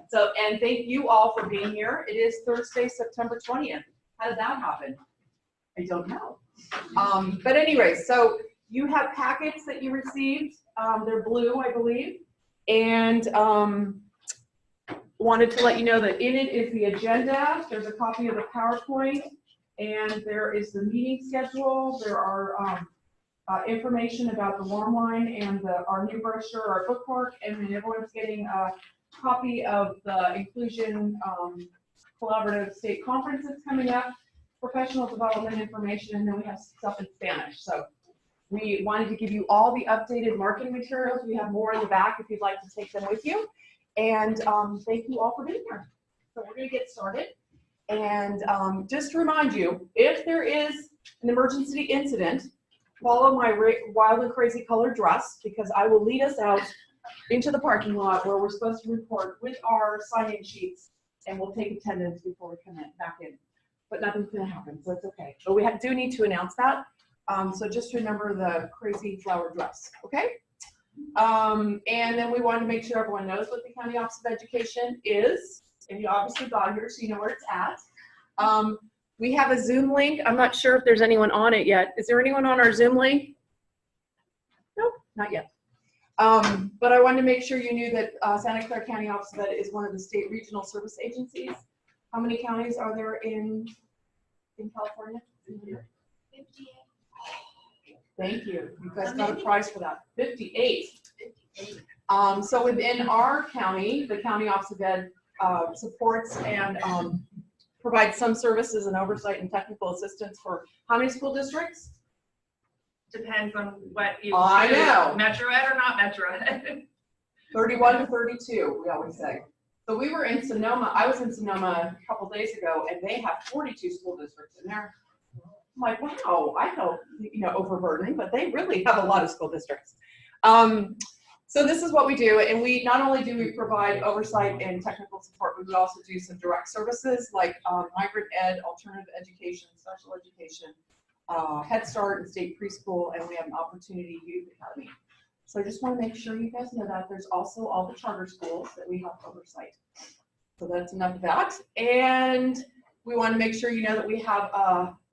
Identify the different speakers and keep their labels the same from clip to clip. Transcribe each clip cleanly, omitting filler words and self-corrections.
Speaker 1: So, and thank you all for being here. It is Thursday, September 20th. How did that happen? I don't know. But anyway, so you have packets that you received. They're blue, I believe. And wanted to let you know that in it is the agenda. There's a copy of the PowerPoint, and there is the meeting schedule. There are information about the warm line and our new brochure, our bookmark, and then everyone's getting a copy of the Inclusion Collaborative State Conference that's coming up, professional development information, and then we have stuff in Spanish. So we wanted to give you all the updated marketing materials. We have more in the back if you'd like to take them with you. And thank you all for being here. So we're going to get started. And just to remind you, if there is an emergency incident, follow my wild and crazy colored dress, because I will lead us out into the parking lot where we're supposed to report with our sign-in sheets, and we'll take attendance before we come back in. But nothing's going to happen, so it's okay. But we do need to announce that. So just remember the crazy flower dress, okay? And then we wanted to make sure everyone knows what the County Office of Education is. And you obviously got here, so you know where it's at. We have a Zoom link. I'm not sure if there's anyone on it yet. Is there anyone on our Zoom link? Nope, not yet. But I wanted to make sure you knew that Santa Clara County Office of Ed is one of the state regional service agencies. How many counties are there in California?
Speaker 2: 58.
Speaker 1: Thank you. You guys got a prize for that. 58. So within our county, the County Office of Ed supports and provides some services and oversight and technical assistance for how many school districts?
Speaker 2: Depends on what you
Speaker 1: I know.
Speaker 2: Metro Ed or not Metro Ed.
Speaker 1: 31 to 32, we always say. So we were in Sonoma. I was in Sonoma a couple days ago, and they have 42 school districts in there. I'm like, wow, I felt, overburdening, but they really have a lot of school districts. So this is what we do, and we not only do we provide oversight and technical support, but we also do some direct services like migrant ed, alternative education, special education, Head Start and state preschool, and we have an Opportunity Youth Academy. So I just want to make sure you guys know that. There's also all the charter schools that we have oversight. So that's enough of that. And we want to make sure you know that we have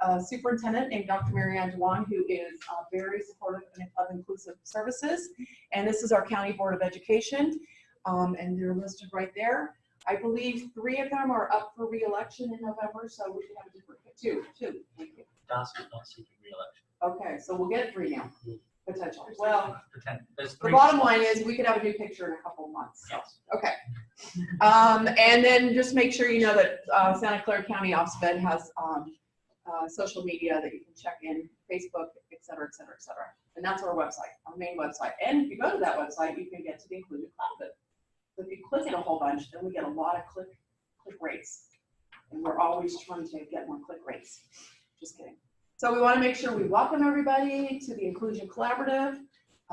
Speaker 1: a superintendent named Dr. Marianne Dewan, who is very supportive of inclusive services. And this is our County Board of Education. And they're listed right there. I believe 3 of them are up for re-election in November, so we should have a different two. Thank you.
Speaker 3: Not seeking re-election.
Speaker 1: Okay, so we'll get 3 now, potentially. Well, the
Speaker 3: 3
Speaker 1: bottom line is we could have a new picture in a couple of months. So.
Speaker 3: Yes.
Speaker 1: Okay. And then just make sure you know that Santa Clara County Office of Ed has social media that you can check in, Facebook, et cetera, et cetera, et cetera. And that's our website, our main website. And if you go to that website, you can get to the Inclusion Collaborative. So if you click it a whole bunch, then we get a lot of click rates. And we're always trying to get more click rates. Just kidding. So we want to make sure we welcome everybody to the Inclusion Collaborative.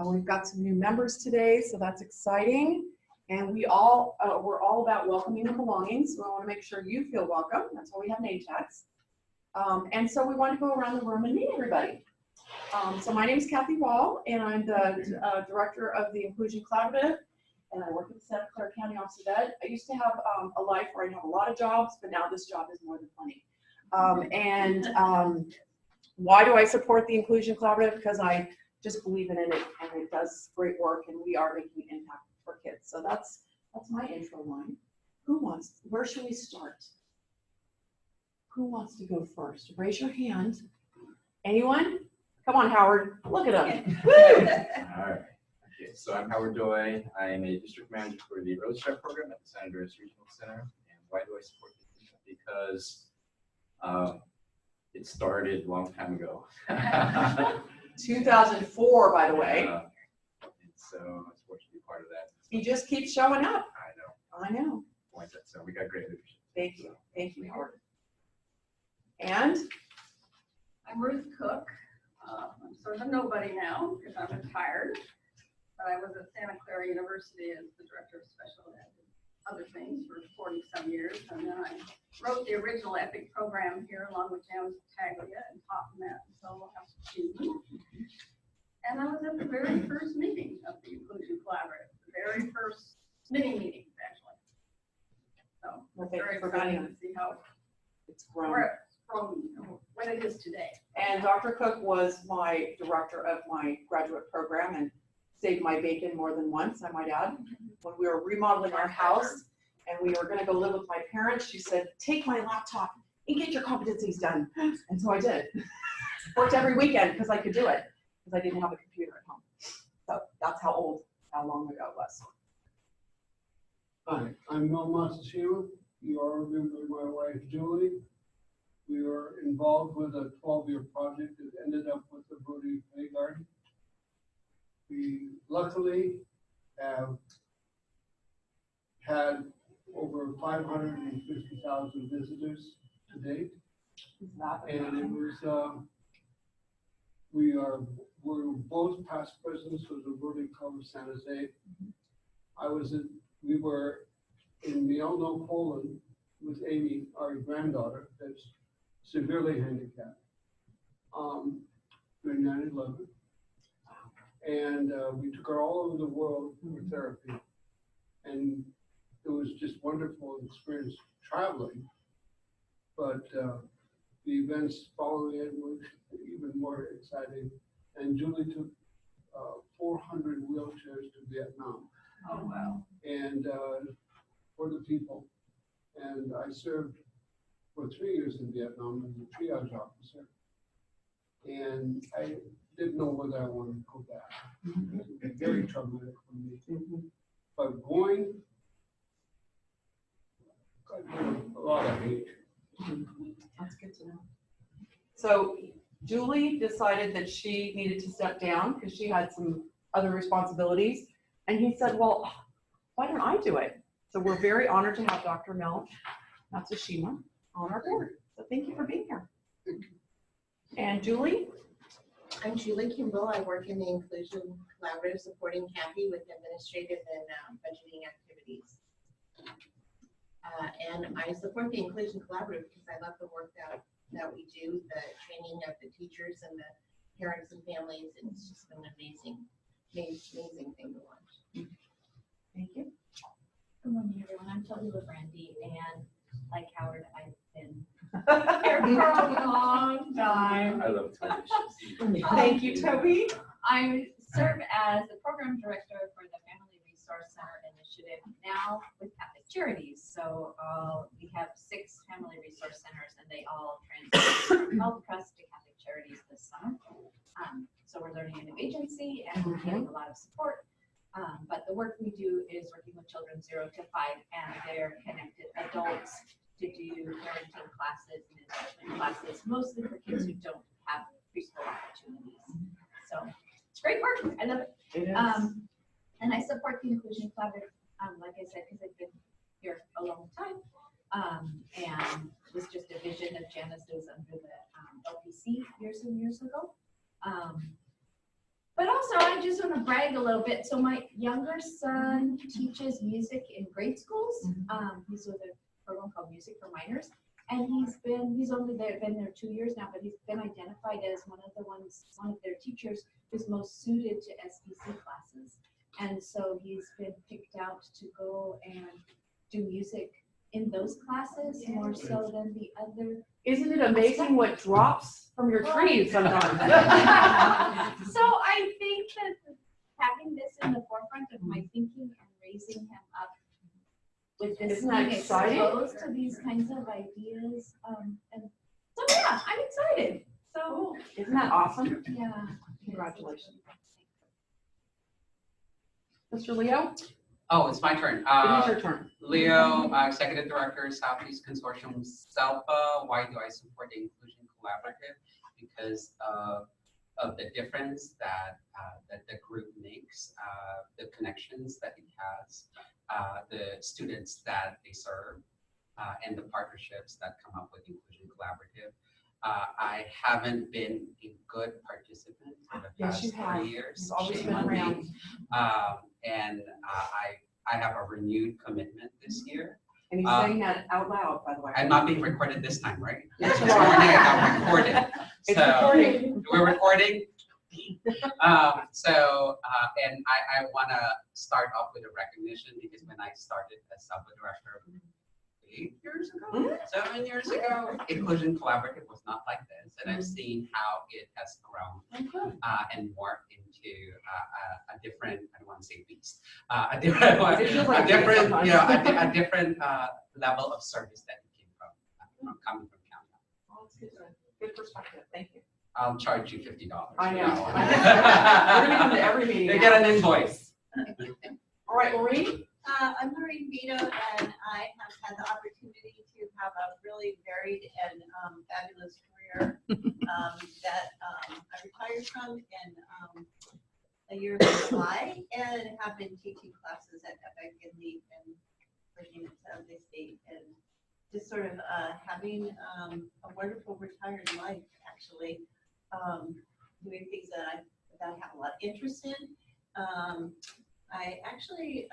Speaker 1: We've got some new members today, so that's exciting. And we're all about welcoming and belonging, so we want to make sure you feel welcome. That's why we have name tags. And so we want to go around the room and meet everybody. So my name is Kathy Wall, and I'm the director of the Inclusion Collaborative, and I work at the Santa Clara County Office of Ed. I used to have a life where I have a lot of jobs, but now this job is more than plenty. Why do I support the Inclusion Collaborative? Because I just believe in it, and it does great work, and we are making an impact for kids. So that's my intro line. Where should we start? Who wants to go first? Raise your hand. Anyone? Come on, Howard. Look at him. Woo!
Speaker 4: All right. Okay, so I'm Howard Doy. I am a district manager for the Early Start program at the San Andreas Regional Center. And why do I support this? Because it started a long time ago.
Speaker 1: 2004, by the way.
Speaker 4: And so I'm fortunate to be part of that.
Speaker 1: He just keeps showing up.
Speaker 4: I know.
Speaker 1: I know.
Speaker 4: So we got great leadership.
Speaker 1: Thank you. Thank you, Howard. And
Speaker 5: I'm Ruth Cook. I'm sort of a nobody now because I'm retired, but I was at Santa Clara University as the director of special ed and other things for 40-some years. And then I wrote the original EPIC program here along with James Taglia and taught them that until I was a student. And I was at the very first meeting of the Inclusion Collaborative, the very first mini meetings, actually.
Speaker 6: thank
Speaker 5: very
Speaker 6: you for being
Speaker 5: exciting
Speaker 6: here.
Speaker 5: to see how
Speaker 6: It's grown.
Speaker 5: where from what it is today.
Speaker 6: And Dr. Cook was my director of my graduate program and saved my bacon more than once, I might add. When we were remodeling our house and we were gonna go live with my parents, she said, take my laptop and get your competencies done. And so I did. Worked every weekend because I could do it, because I didn't have a computer at home. So that's how long ago it was.
Speaker 7: Hi, I'm Mel Masashiro. You all remember my wife Julie. We were involved with a 12-year project that ended up with the Rotary Play Garden. We luckily have had over 550,000 visitors to date. And it was, we're both past presidents of the Rotary Club of San Jose. We were in Mielno, Poland with Amy, our granddaughter, that's severely handicapped, during 9/11. And we took her all over the world for therapy. And it was just wonderful experience traveling. But the events following it were even more exciting. And Julie took 400 wheelchairs to Vietnam.
Speaker 5: Oh, wow.
Speaker 7: And for the people. And I served for 3 years in Vietnam as a triage officer. And I didn't know whether I wanted to go back. It would be very traumatic for me. But going, I learned a lot of hate.
Speaker 6: That's good to know. So Julie decided that she needed to step down because she had some other responsibilities. And he said, well, why don't I do it? So we're very honored to have Dr. Mel Matsushima on our board. So thank you for being here. And Julie?
Speaker 8: I'm Julie Kimball. I work in the Inclusion Collaborative supporting Kathy with administrative and budgeting activities. And I support the Inclusion Collaborative because I love the work that we do, the training of the teachers and the parents and families. And it's just been an amazing thing to watch.
Speaker 6: Thank you.
Speaker 9: Good morning, everyone. I'm Toby LaBrandy, and like Howard, I've been here for a long time.
Speaker 4: I love Toby.
Speaker 6: Thank you, Toby.
Speaker 9: I serve as the program director for the Family Resource Center Initiative now with Catholic Charities. So we have 6 Family Resource Centers, and they all transitioned from Health Trust to Catholic Charities this summer. So we're learning a new agency, and we're getting a lot of support. But the work we do is working with children 0 to 5 and their connected adults to do parenting classes and instruction classes, mostly for kids who don't have preschool opportunities. So it's great work. I love it.
Speaker 6: It is.
Speaker 9: And I support the Inclusion Collaborative, like I said, because I've been here a long time. And it was just a vision of Janice's under the LPC years and years ago. But also, I just want to brag a little bit. So my younger son teaches music in grade schools. He's with a program called Music for Minors, and he's only been there 2 years now, but he's been identified as one of their teachers who's most suited to SBC classes. And so he's been picked out to go and do music in those classes more so than the other.
Speaker 6: Isn't it amazing what drops from your trees sometimes?
Speaker 9: So I think that having this in the forefront of my thinking and raising him up with this
Speaker 6: Isn't that
Speaker 9: being
Speaker 6: exciting?
Speaker 9: exposed to these kinds of ideas, and so yeah, I'm excited. So
Speaker 6: Isn't that awesome?
Speaker 9: yeah,
Speaker 6: Congratulations. Mr. Leo,
Speaker 10: Oh, it's my turn.
Speaker 6: it is your turn.
Speaker 10: Leo, Executive Director, Southeast Consortium, SELPA. Why do I support the Inclusion Collaborative? Because of the difference that the group makes, the connections that it has, the students that they serve, and the partnerships that come up with Inclusion Collaborative. I haven't been a good participant for the
Speaker 6: Yes,
Speaker 10: past
Speaker 6: you have.
Speaker 10: 3 years.
Speaker 6: You've always
Speaker 10: Shame
Speaker 6: been
Speaker 10: on me.
Speaker 6: around.
Speaker 10: And I have a renewed commitment this year.
Speaker 6: And he's saying that out loud, by the way.
Speaker 10: I'm not being recorded this time, right?
Speaker 6: Yes,
Speaker 10: This
Speaker 6: you are.
Speaker 10: morning I got recorded.
Speaker 6: It's
Speaker 10: So
Speaker 6: recording.
Speaker 10: we're recording. And I want to start off with a recognition because when I started as SELPA director 8 years ago,
Speaker 6: Mhm.
Speaker 10: 7 years ago. Inclusion Collaborative was not like this, and I've seen how it has grown and morphed into a different, I don't want to say beast, a different,
Speaker 6: It feels like
Speaker 10: a
Speaker 6: a beast
Speaker 10: different,
Speaker 6: sometimes.
Speaker 10: you know, a different level of service that it came from coming from county.
Speaker 6: Well, that's good perspective, thank you.
Speaker 10: I'll charge you $50.
Speaker 6: I
Speaker 10: for
Speaker 6: know.
Speaker 10: that one.
Speaker 6: We're gonna come to every meeting
Speaker 10: They
Speaker 6: now.
Speaker 10: get an invoice.
Speaker 6: All right, Maureen?
Speaker 11: I'm Maureen Vito, and I have had the opportunity to have a really varied and fabulous career that I retired from in a year of July, and have been teaching classes at Epic and LEAP and Virginia San Jose State, and just sort of having a wonderful retired life, actually, doing things that I have a lot of interest in. I actually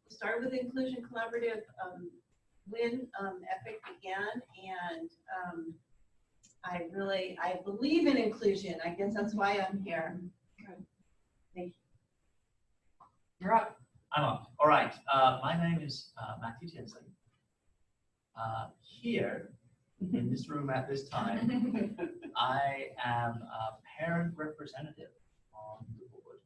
Speaker 11: started with Inclusion Collaborative when Epic began, and I believe in inclusion. I guess that's why I'm here. Thank you.
Speaker 6: You're up.
Speaker 3: I'm up. All right. My name is Matthew Tinsley. Here in this room at this time, I am a parent representative on the board.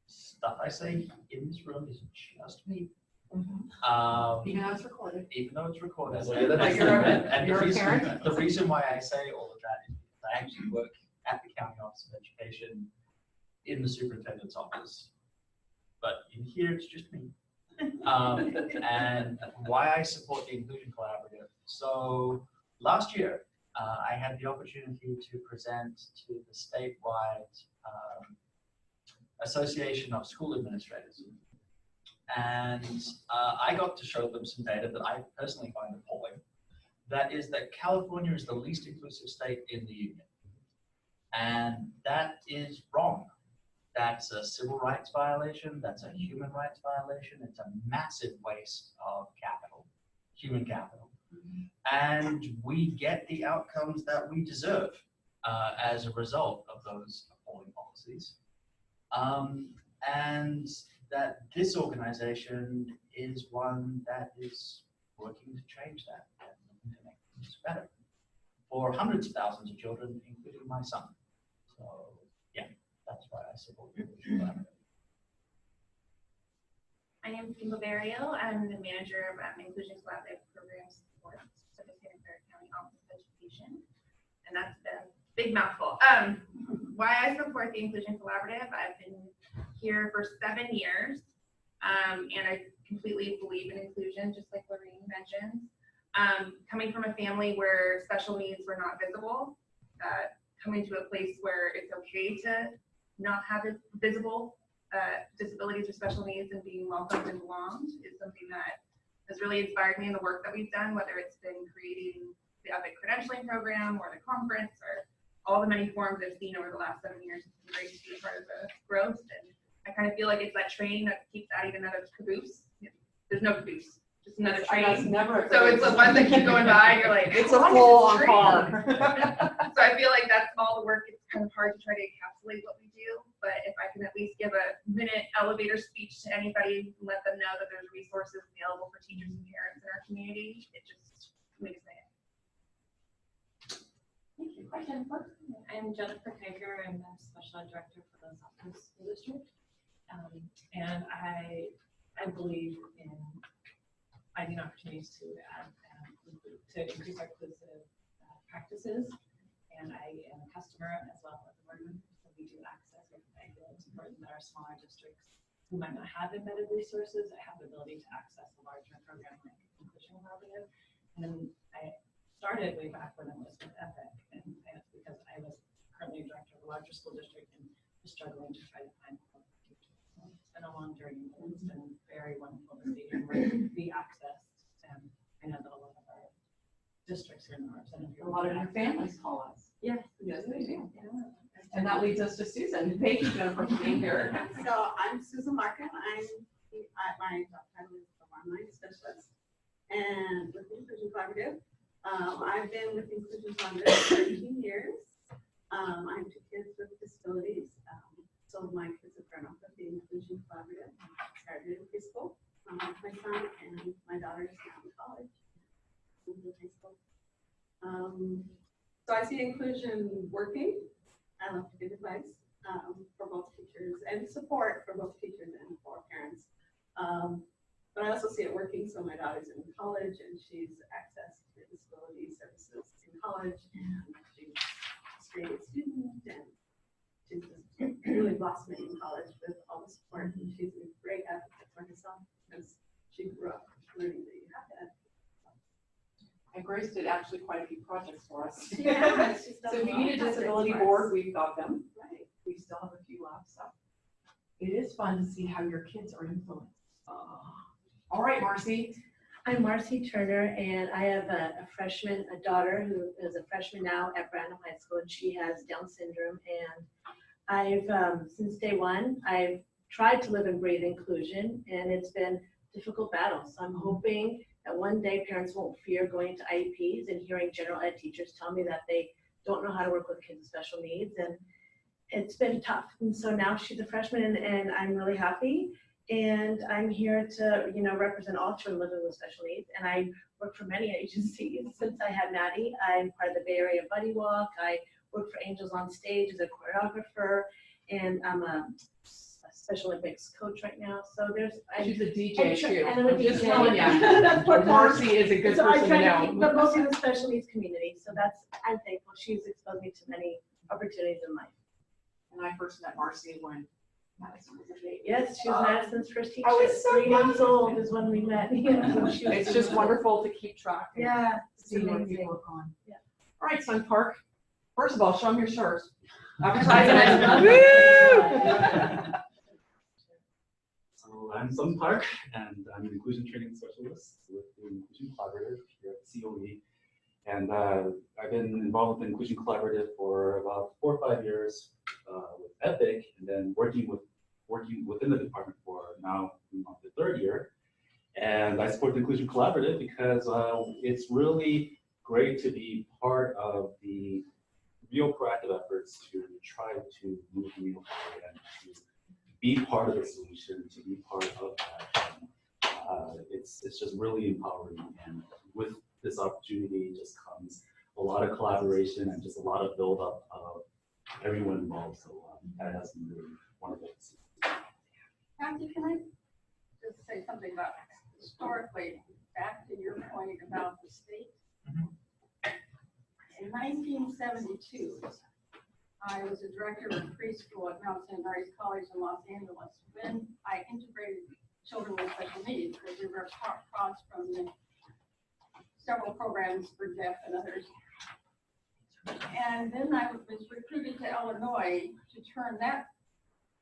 Speaker 3: Stuff I say in this room is just me.
Speaker 6: Even though it's recorded.
Speaker 3: Even though it's recorded.
Speaker 6: But you're
Speaker 3: And
Speaker 6: a parent?
Speaker 3: the reason why I say all of that is because I actually work at the County Office of Education in the superintendent's office. But in here, it's just me. And why I support the Inclusion Collaborative. So last year, I had the opportunity to present to the statewide Association of School Administrators. And I got to show them some data that I personally find appalling. That is that California is the least inclusive state in the union. And that is wrong. That's a civil rights violation. That's a human rights violation. It's a massive waste of capital, human capital. And we get the outcomes that we deserve as a result of those appalling policies. And that this organization is one that is working to change that and to make things better for hundreds of thousands of children, including my son. So, yeah, that's why I support you.
Speaker 2: My name is Kimba Arielle. I'm the manager of Inclusion Collaborative Program Support for the Santa Clara County Office of Education. And that's a big mouthful. Why I support the Inclusion Collaborative, I've been here for 7 years, and I completely believe in inclusion, just like Lorraine mentioned. Coming from a family where special needs were not visible, coming to a place where it's okay to not have visible disabilities or special needs and being welcomed and belonged is something that has really inspired me in the work that we've done, whether it's been creating the EPIC credentialing program or the conference or all the many forums I've seen over the last 7 years. It's been great to be a part of the growth, and I kind of feel like it's that train that keeps adding another caboose. There's no caboose, just another
Speaker 6: I know, it's
Speaker 2: train.
Speaker 6: never.
Speaker 2: So it's the ones that keep going by, and you're like,
Speaker 6: It's
Speaker 2: how
Speaker 6: a
Speaker 2: long is
Speaker 6: full
Speaker 2: this
Speaker 6: on
Speaker 2: train?
Speaker 6: car.
Speaker 2: So I feel like that's all the work. It's kind of hard to try to encapsulate what we do, but if I can at least give a minute elevator speech to anybody, and let them know that there's resources available for teachers and parents in our community, it just makes my day.
Speaker 6: Thank you. Hi, Jennifer.
Speaker 12: I'm Jennifer Kager. I'm the special ed director for the Southwest School District. And I believe in finding opportunities to increase our inclusive practices. And I am a customer as well as a learner. So we do access it. I feel it's important that our smaller districts who might not have embedded resources have the ability to access a larger program like Inclusion Collaborative. And I started way back when I was with EPIC, and that's because I was currently director of a larger school district and was struggling to try to find qualified teachers. So it's been a long journey, but it's been very wonderful to see and be accessed. And I know that a lot of our districts here in the representative.
Speaker 6: A lot of your families call us.
Speaker 12: Yes.
Speaker 6: Yes, they do. And that leads us to Susan. Thank you, Jennifer, for being here.
Speaker 11: So I'm Susan Markham. My job title is the online specialist, and with the Inclusion Collaborative, I've been with Inclusion Collaborative for 13 years. I have 2 kids with disabilities. So my kids have grown up with the Inclusion Collaborative. I started in preschool,
Speaker 5: my son and my daughter is now in college. In high school. So I see inclusion working. I love to give advice for both teachers and support for both teachers and for parents. But I also see it working. So my daughter's in college and she's access to disability services in college, and she's a straight student, and she's just really blossoming in college with all the support. And she's a great advocate for herself because she grew up learning that you have that.
Speaker 6: And Grace did actually quite a few projects for us.
Speaker 5: Yeah, she's done
Speaker 6: So if you
Speaker 5: a lot
Speaker 6: need a
Speaker 5: of
Speaker 6: disability
Speaker 5: projects for us.
Speaker 6: board, we've got them.
Speaker 5: Right.
Speaker 6: We still have a few left, so. It is fun to see how your kids are influenced. All right, Marcy.
Speaker 13: I'm Marcy Turner, and I have a freshman, a daughter who is a freshman now at Brandon High School, and she has Down syndrome. And I've, since day one, I've tried to live and breathe inclusion, and it's been a difficult battle. So I'm hoping that one day parents won't fear going to IEPs and hearing general ed teachers tell me that they don't know how to work with kids with special needs. And it's been tough. And so now she's a freshman, and I'm really happy. And I'm here to, represent all children living with special needs. And I work for many agencies since I had Maddie. I'm part of the Bay Area Buddy Walk. I work for Angels on Stage as a choreographer, and I'm a Special Olympics coach right now. So
Speaker 6: She's a DJ too.
Speaker 13: And I'm a
Speaker 6: Just
Speaker 13: DJ.
Speaker 6: telling you.
Speaker 13: That's what
Speaker 6: Marcy is a good
Speaker 13: so I
Speaker 6: person
Speaker 13: try
Speaker 6: to
Speaker 13: to
Speaker 6: know.
Speaker 13: keep, but mostly the special needs community. So I'm thankful. She's exposed me to many opportunities in life.
Speaker 6: And I first met Marcy when Madison was a baby.
Speaker 13: Yes, she was Madison's first teacher.
Speaker 6: I was so
Speaker 13: 3 months old is when we met. Yeah, so she was
Speaker 6: It's just wonderful to keep track and
Speaker 13: Yeah, it's
Speaker 6: see what
Speaker 13: amazing.
Speaker 6: people have gone.
Speaker 13: Yeah.
Speaker 6: All right, Sun Park. First of all, show them your shirts.
Speaker 14: So I'm Sun Park, and I'm an inclusion training specialist with the Inclusion Collaborative here at COE. And I've been involved with the Inclusion Collaborative for about 4 or 5 years with EPIC, and then working within the department for now the 3rd year. And I support the Inclusion Collaborative because it's really great to be part of the real proactive efforts to try to move the needle forward and to be part of the solution, to be part of that. It's just really empowering, and with this opportunity just comes a lot of collaboration and just a lot of build up of everyone involved. So that has been really wonderful to see.
Speaker 5: Kathy, can I just say something about historically, back to your point about the state? In 1972, I was a director of preschool at Mount St. Mary's College in Los Angeles when I integrated children with special needs, because we were across from the several programs for deaf and others. And then I was recruited to Illinois to turn that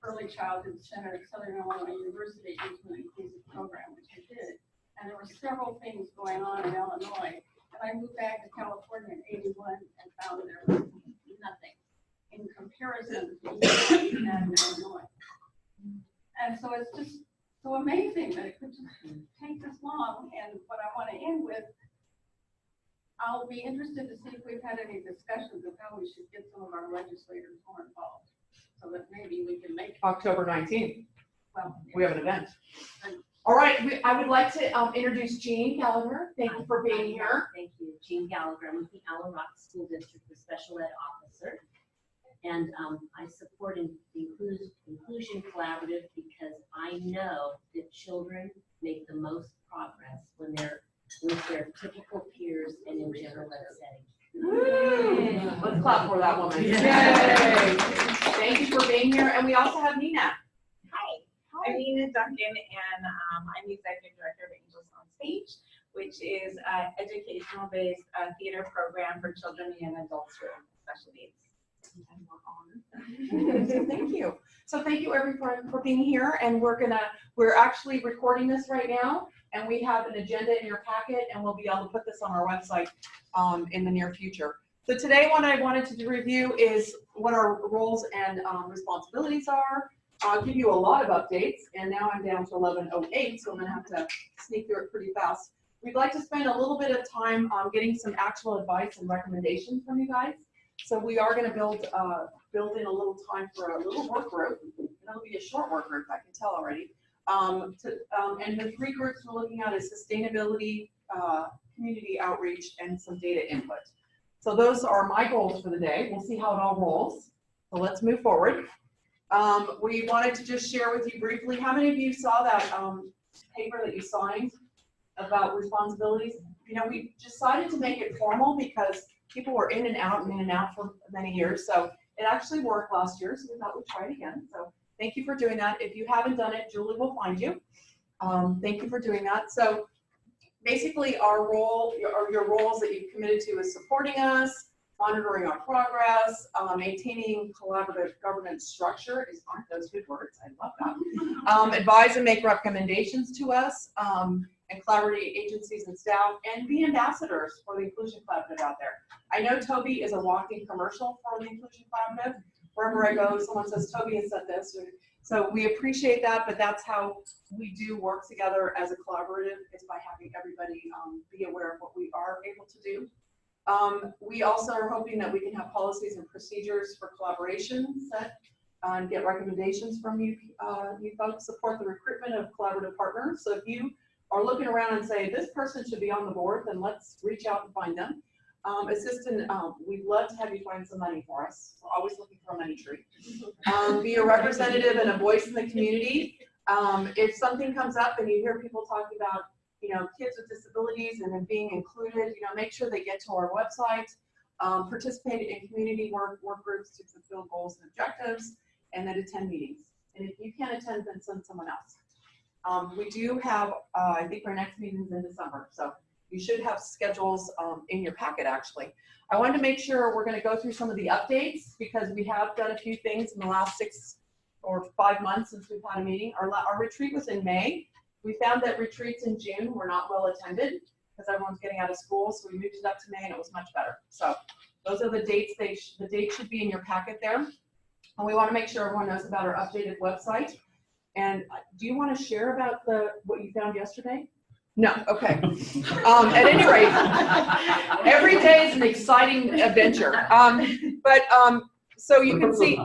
Speaker 5: early childhood center at Southern Illinois University into an inclusive program, which I did. And there were several things going on in Illinois. And I moved back to California in '81 and found there was nothing in comparison to what we had in Illinois. And so it's just so amazing that it could just take this long. And what I want to end with, I'll be interested to see if we've had any discussions of how we should get some of our legislators more involved, so that maybe we can make,
Speaker 6: October 19th,
Speaker 5: well,
Speaker 6: we have an event. All right, I would like to introduce Jean Gallagher. Thank you for being here.
Speaker 15: Thank you. Jean Gallagher. I'm with the Allen Rock School District, the Special Ed Officer. And I support the Inclusion Collaborative because I know that children make the most progress when they're with their typical peers and in general ed settings.
Speaker 6: Let's clap for that woman.
Speaker 15: Yay.
Speaker 6: Yay. Thank you for being here. And we also have Nina.
Speaker 16: Hi, I'm Nina Duncan, and I'm the executive director of Angels on Stage, which is an educational-based theater program for children and adults with special needs.
Speaker 6: Thank you. So thank you everyone for being here, and we're actually recording this right now, and we have an agenda in your packet, and we'll be able to put this on our website in the near future. So today what I wanted to review is what our roles and responsibilities are. I'll give you a lot of updates, and now I'm down to 11:08, so I'm gonna have to sneak through it pretty fast. We'd like to spend a little bit of time getting some actual advice and recommendations from you guys. So we are going to build in a little time for a little work group. And it'll be a short work group, I can tell already. And the three groups we're looking at is sustainability, community outreach, and some data input. So those are my goals for the day. We'll see how it all rolls. So let's move forward. We wanted to just share with you briefly, how many of you saw that paper that you signed about responsibilities? You know, we decided to make it formal because people were in and out for many years. So it actually worked last year, so we thought we'd try it again. So thank you for doing that. If you haven't done it, Julie will find you. Thank you for doing that. So basically our role, or your roles that you've committed to, is supporting us, monitoring our progress, maintaining collaborative governance structure. Aren't those good words? I love that. Advise and make recommendations to us, and collaborate agencies and staff, and be ambassadors for the Inclusion Collaborative out there. I know Toby is a walking commercial for the Inclusion Collaborative. Wherever I go, someone says, Toby has said this. So we appreciate that, but that's how we do work together as a collaborative, is by having everybody be aware of what we are able to do. We also are hoping that we can have policies and procedures for collaboration set and get recommendations from you, you folks. Support the recruitment of collaborative partners. So if you are looking around and say, this person should be on the board, then let's reach out and find them. Assistant, we'd love to have you find some money for us. We're always looking for a money tree. Be a representative and a voice in the community. If something comes up and you hear people talking about, you know, kids with disabilities and then being included, you know, make sure they get to our website, participate in community work groups to fulfill goals and objectives, and then attend meetings. And if you can't attend, then send someone else. We do have, I think our next meeting is in December, so you should have schedules in your packet, actually. I wanted to make sure we're going to go through some of the updates, because we have done a few things in the last 6 or 5 months since we've had a meeting. Our retreat was in May. We found that retreats in June were not well attended because everyone's getting out of school, so we moved it up to May, and it was much better. So those are the dates. The dates should be in your packet there. And we want to make sure everyone knows about our updated website. And do you want to share about what you found yesterday? No, okay. At any rate, every day is an exciting adventure. So you can see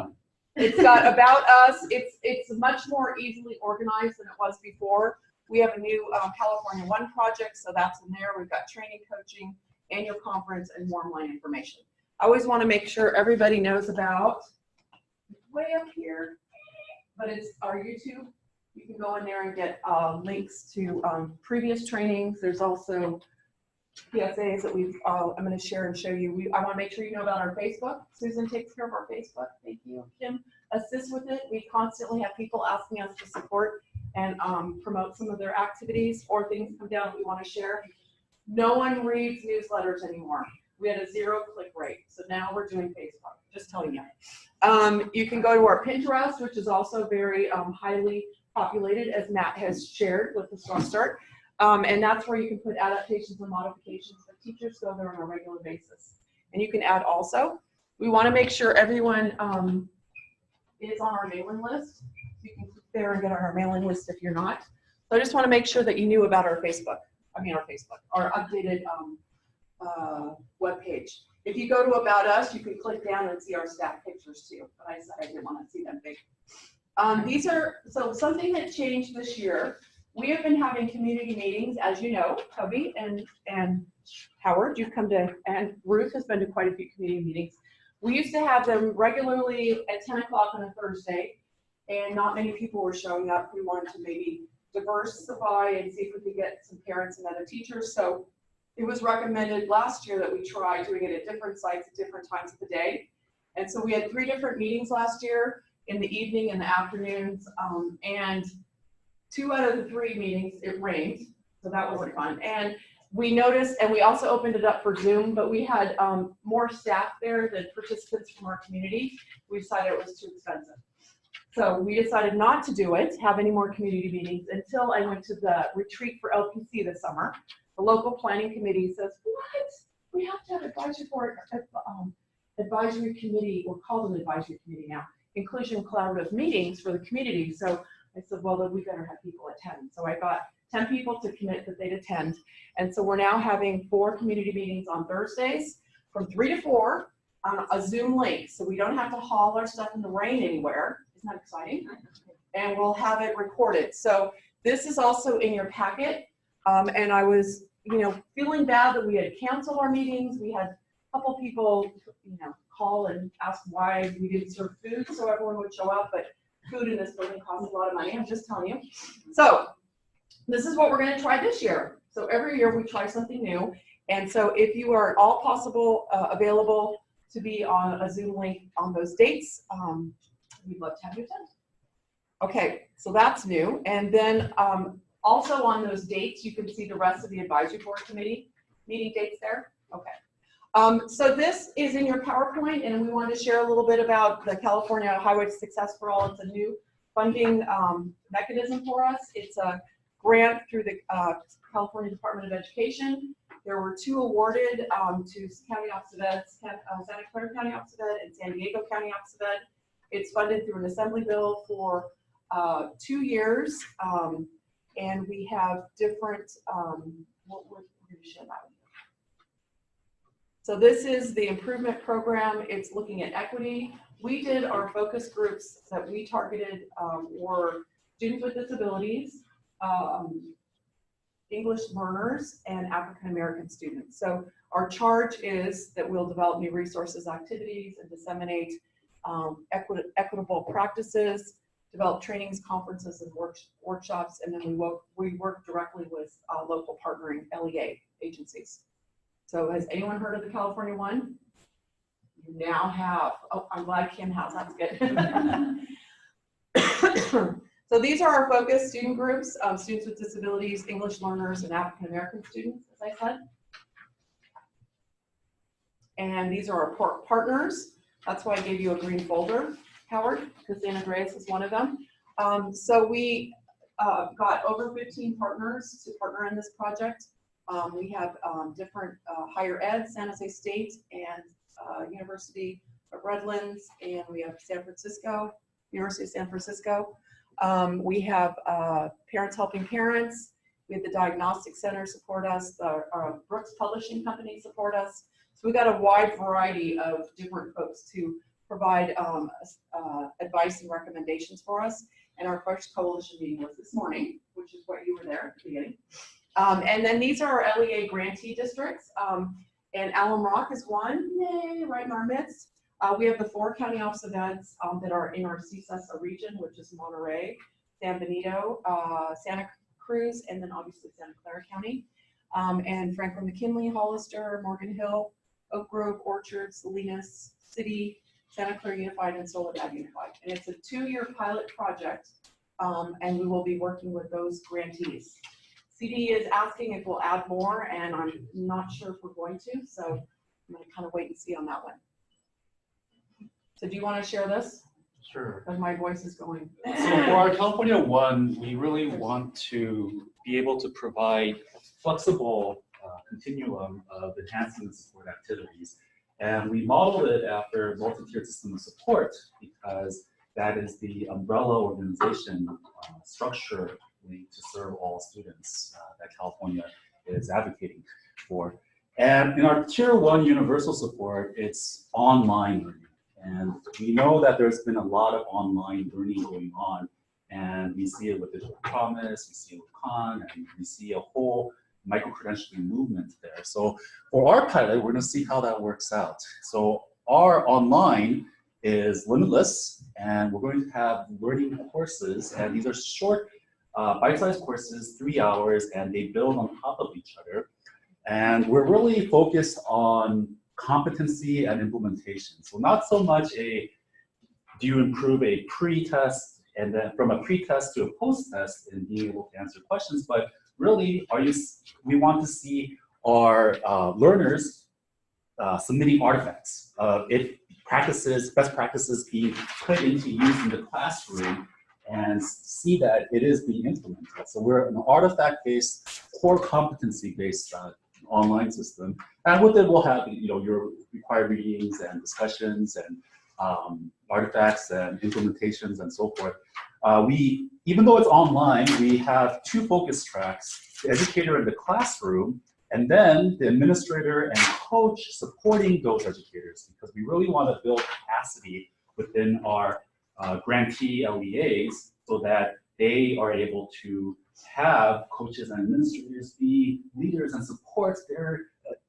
Speaker 6: it's got about us. It's much more easily organized than it was before. We have a new California One project, so that's in there. We've got training, coaching, annual conference, and warm line information. I always want to make sure everybody knows about, way up here, but it's our YouTube. You can go in there and get links to previous trainings. There's also PSAs that I'm going to share and show you. I want to make sure you know about our Facebook. Susan takes care of our Facebook. Thank you. Kim assists with it. We constantly have people asking us to support and promote some of their activities, or things come down that we want to share. No one reads newsletters anymore. We had a 0 click rate, so now we're doing Facebook. Just telling you. You can go to our Pinterest, which is also very highly populated, as Matt has shared with the Strong Start. And that's where you can put adaptations and modifications that teachers go there on a regular basis. And you can add also. We want to make sure everyone is on our mailing list. You can click there and get on our mailing list if you're not. So I just want to make sure that you knew about our our updated webpage. If you go to About Us, you can click down and see our staff pictures too. But I said I didn't want to see them big. So something that changed this year. We have been having community meetings, as you know, Toby and Howard, you've come to, and Ruth has been to quite a few community meetings. We used to have them regularly at 10 o'clock on a Thursday, and not many people were showing up. We wanted to maybe diversify and see if we could get some parents and other teachers. So it was recommended last year that we try doing it at different sites at different times of the day. And so we had 3 different meetings last year, in the evening and the afternoons, and 2 out of the 3 meetings, it rained, so that wasn't fun. And we noticed, and we also opened it up for Zoom, but we had more staff there than participants from our community. We decided it was too expensive. So we decided not to do it, have any more community meetings, until I went to the retreat for LPC this summer. The local planning committee says, what? We have to have advisory committee, we're called an advisory committee now, inclusion collaborative meetings for the community. So I said, well, then we better have people attend. So I got 10 people to commit that they'd attend. And so we're now having 4 community meetings on Thursdays from 3 to 4 on a Zoom link. So we don't have to haul our stuff in the rain anywhere. Isn't that exciting? And we'll have it recorded. So this is also in your packet. And I was, feeling bad that we had canceled our meetings. We had a couple people, call and ask why we didn't serve food so everyone would show up, but food in this building costs a lot of money, I'm just telling you. So this is what we're gonna try this year. So every year we try something new. And so if you are at all possible available to be on a Zoom link on those dates, we'd love to have you attend. Okay, so that's new. And then also on those dates, you can see the rest of the advisory board committee meeting dates there. Okay. So this is in your PowerPoint, and we want to share a little bit about the California Highway Success for All. It's a new funding mechanism for us. It's a grant through the California Department of Education. There were 2 awarded to County Office of Ed, Santa Clara County Office of Ed and San Diego County Office of Ed. It's funded through an assembly bill for 2 years, and we have different, we're going to share that one. So this is the improvement program. It's looking at equity. We did our focus groups that we targeted were students with disabilities, English learners, and African American students. So our charge is that we'll develop new resources, activities, and disseminate equitable practices, develop trainings, conferences, and workshops, and then we work directly with local partnering LEA agencies. So has anyone heard of the California one? You now have. Oh, I'm glad Kim has. That's good. So these are our focus student groups, students with disabilities, English learners, and African American students, as I said. And these are our partners. That's why I gave you a green folder, Howard, because San Andreas is one of them. So we got over 15 partners to partner in this project. We have different higher ed, San Jose State and University of Redlands, and we have San Francisco, University of San Francisco. We have Parents Helping Parents. We have the Diagnostic Center support us. Our Brooks Publishing Company support us. So we got a wide variety of different folks to provide advice and recommendations for us. And our first coalition meeting was this morning, which is what you were there at the beginning. And then these are our LEA grantee districts. And Alum Rock is one, yay, right in our midst. We have the 4 county office of eds that are in our CSESA region, which is Monterey, San Benito, Santa Cruz, and then obviously Santa Clara County. And Franklin McKinley, Hollister, Morgan Hill, Oak Grove, Orchard, Salinas City, Santa Clara Unified, and Soledad Unified. And it's a 2-year pilot project, and we will be working with those grantees. CD is asking if we'll add more, and I'm not sure if we're going to, so I'm going to kind of wait and see on that one. So do you want to share this?
Speaker 14: Sure.
Speaker 6: Because my voice is going.
Speaker 14: So for our California one, we really want to be able to provide a flexible continuum of enhancing and support activities. And we modeled it after a multi-tiered system of support because that is the umbrella organization structure to serve all students that California is advocating for. And in our Tier 1 universal support, it's online learning. And we know that there's been a lot of online learning going on. And we see it with Digital Promise, we see it with Khan, and we see a whole micro-credentialing movement there. So for our pilot, we're going to see how that works out. So our online is limitless, and we're going to have learning courses, and these are short bite-sized courses, 3 hours, and they build on top of each other. And we're really focused on competency and implementation. So not so much do you improve a pre-test and then from a pre-test to a post-test and being able to answer questions, but really we want to see our learners submitting artifacts of best practices being put into use in the classroom and see that it is being implemented. So we're an artifact-based, core competency-based online system, and with it we'll have your required readings and discussions and artifacts and implementations and so forth. Even though it's online, we have 2 focus tracks: the educator in the classroom, and then the administrator and coach supporting those educators, because we really want to build capacity within our grantee LEAs so that they are able to have coaches and administrators be leaders and support their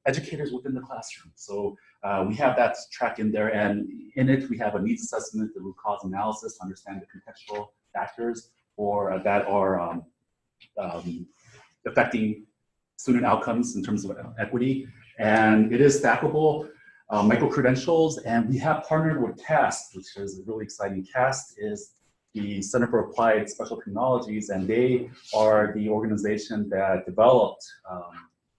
Speaker 14: educators within the classroom. So we have that track in there, and in it we have a needs assessment, the root cause analysis to understand the contextual factors that are affecting student outcomes in terms of equity. And it is stackable micro-credentials, and we have partnered with CAST, which is really exciting. CAST is the Center for Applied Special Technologies, and they are the organization that developed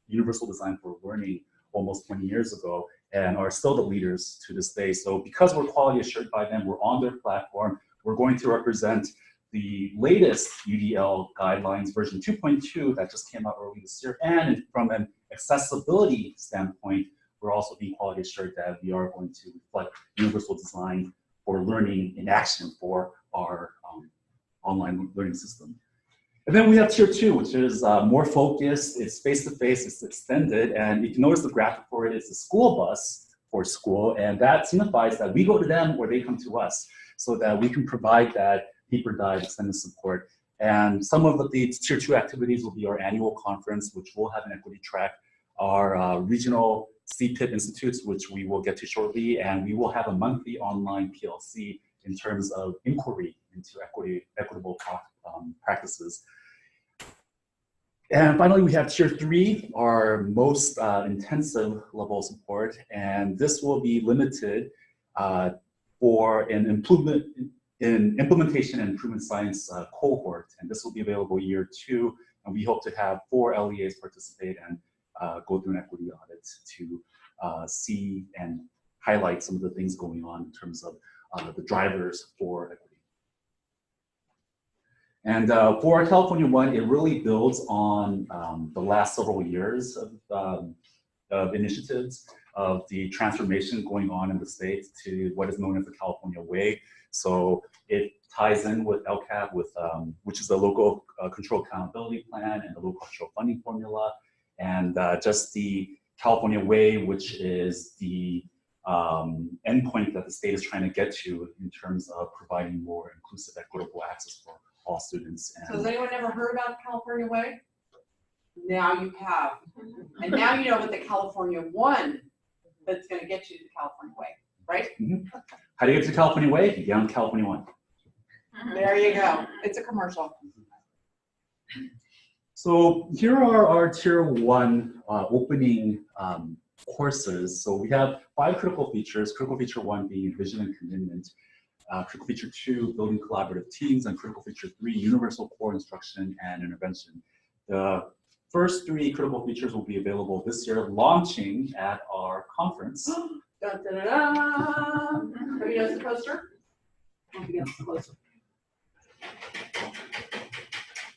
Speaker 14: Universal Design for Learning almost 20 years ago and are still the leaders to this day. So because we're quality assured by them, we're on their platform, we're going to represent the latest UDL guidelines, version 2.2 that just came out early this year. And from an accessibility standpoint, we're also being quality assured that we are going to reflect Universal Design for Learning in action for our online learning system. And then we have tier 2, which is more focused, it's face-to-face, it's extended, and you can notice the graphic for it is the school bus for school, and that signifies that we go to them or they come to us so that we can provide that deeper dive extended support. And some of the tier 2 activities will be our annual conference, which will have an equity track, our regional CPIP institutes, which we will get to shortly, and we will have a monthly online PLC in terms of inquiry into equitable practices. And finally, we have tier 3, our most intensive level of support, and this will be limited for an implementation and improvement science cohort, and this will be available year 2, and we hope to have 4 LEAs participate and go through an equity audit to see and highlight some of the things going on in terms of the drivers for equity. And for our California one, it really builds on the last several years of initiatives of the transformation going on in the state to what is known as the California Way. So it ties in with LCAP, which is the Local Control Accountability Plan and the Local Control Funding Formula, and just the California Way, which is the endpoint that the state is trying to get to in terms of providing more inclusive, equitable access for all students.
Speaker 6: So has anyone ever heard about the California Way? Now you have. And now you know what the California One that's going to get you to the California Way, right?
Speaker 14: Mm-hmm. How do you get to the California Way? You get on California One.
Speaker 6: There you go. It's a commercial.
Speaker 14: So here are our tier 1 opening courses. So we have 5 critical features. Critical feature 1 being vision and commitment. Critical feature 2, building collaborative teams, and critical feature 3, universal core instruction and intervention. The first 3 critical features will be available this year, launching at our conference.
Speaker 6: Dun, dun, dun, dun. Everybody knows the poster? Closer.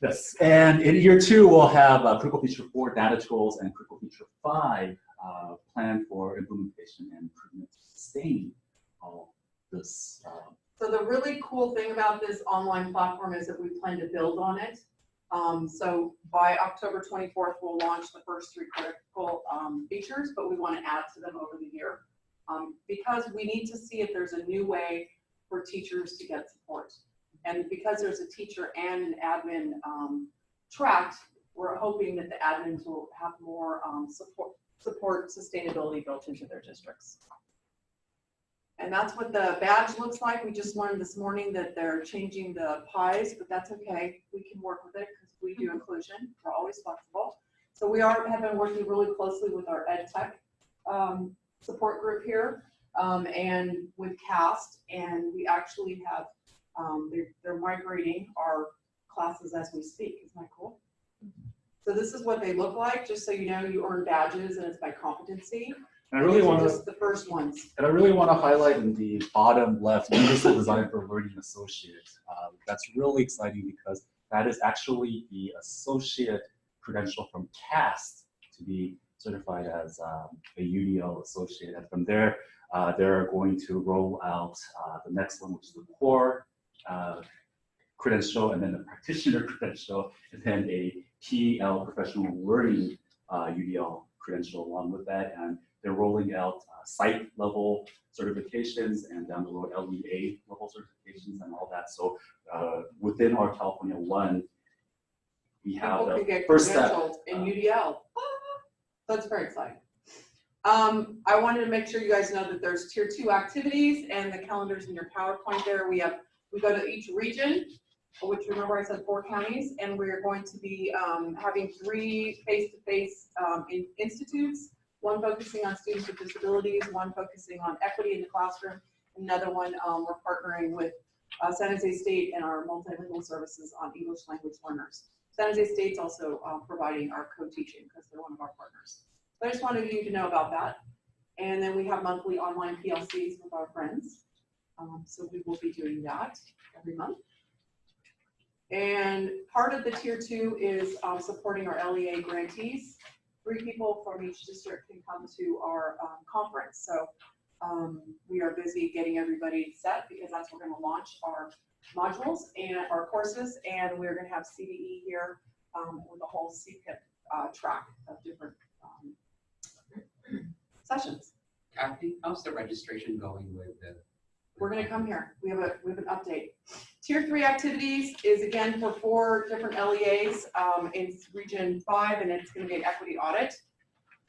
Speaker 14: Yes, and in year 2, we'll have critical feature 4, data tools, and critical feature 5, plan for implementation and improvement to sustain all this.
Speaker 6: So the really cool thing about this online platform is that we plan to build on it. So by October 24th, we'll launch the first 3 critical features, but we want to add to them over the year because we need to see if there's a new way for teachers to get support. And because there's a teacher and an admin track, we're hoping that the admins will have more support sustainability built into their districts. And that's what the badge looks like. We just learned this morning that they're changing the pies, but that's okay. We can work with it because we do inclusion. We're always flexible. So we have been working really closely with our ed tech support group here and with CAST, and we actually have they're migrating our classes as we speak. Isn't that cool? So this is what they look like, just so you know. You earn badges and it's by competency.
Speaker 14: And I really want to
Speaker 6: just the first ones.
Speaker 14: And I really want to highlight in the bottom left, Universal Design for Learning Associate. That's really exciting because that is actually the associate credential from CAST to be certified as a UDL associate. And from there, they're going to roll out the next one, which is the core credential, and then the practitioner credential, and then a PL professional learning UDL credential along with that. And they're rolling out site level certifications and down the road LEA level certifications and all that. So within our California One, we have
Speaker 6: People can
Speaker 14: the
Speaker 6: get
Speaker 14: first step.
Speaker 6: credentialed in UDL. That's very exciting. I wanted to make sure you guys know that there's tier 2 activities and the calendars in your PowerPoint there. We go to each region, which remember I said 4 counties, and we're going to be having 3 face-to-face institutes, one focusing on students with disabilities, one focusing on equity in the classroom, another one we're partnering with San Jose State and our multilingual services on English language learners. San Jose State's also providing our co-teaching because they're one of our partners. So I just wanted you to know about that. And then we have monthly online PLCs with our friends. So we will be doing that every month. And part of the tier 2 is supporting our LEA grantees. 3 people from each district can come to our conference. So we are busy getting everybody set because that's where we're going to launch our modules and our courses. And we're going to have CDE here with a whole CPIP track of different sessions.
Speaker 10: Kathy, how's the registration going with the?
Speaker 6: We're going to come here. We have an update. Tier 3 activities is again for 4 different LEAs in region 5, and it's going to be an equity audit.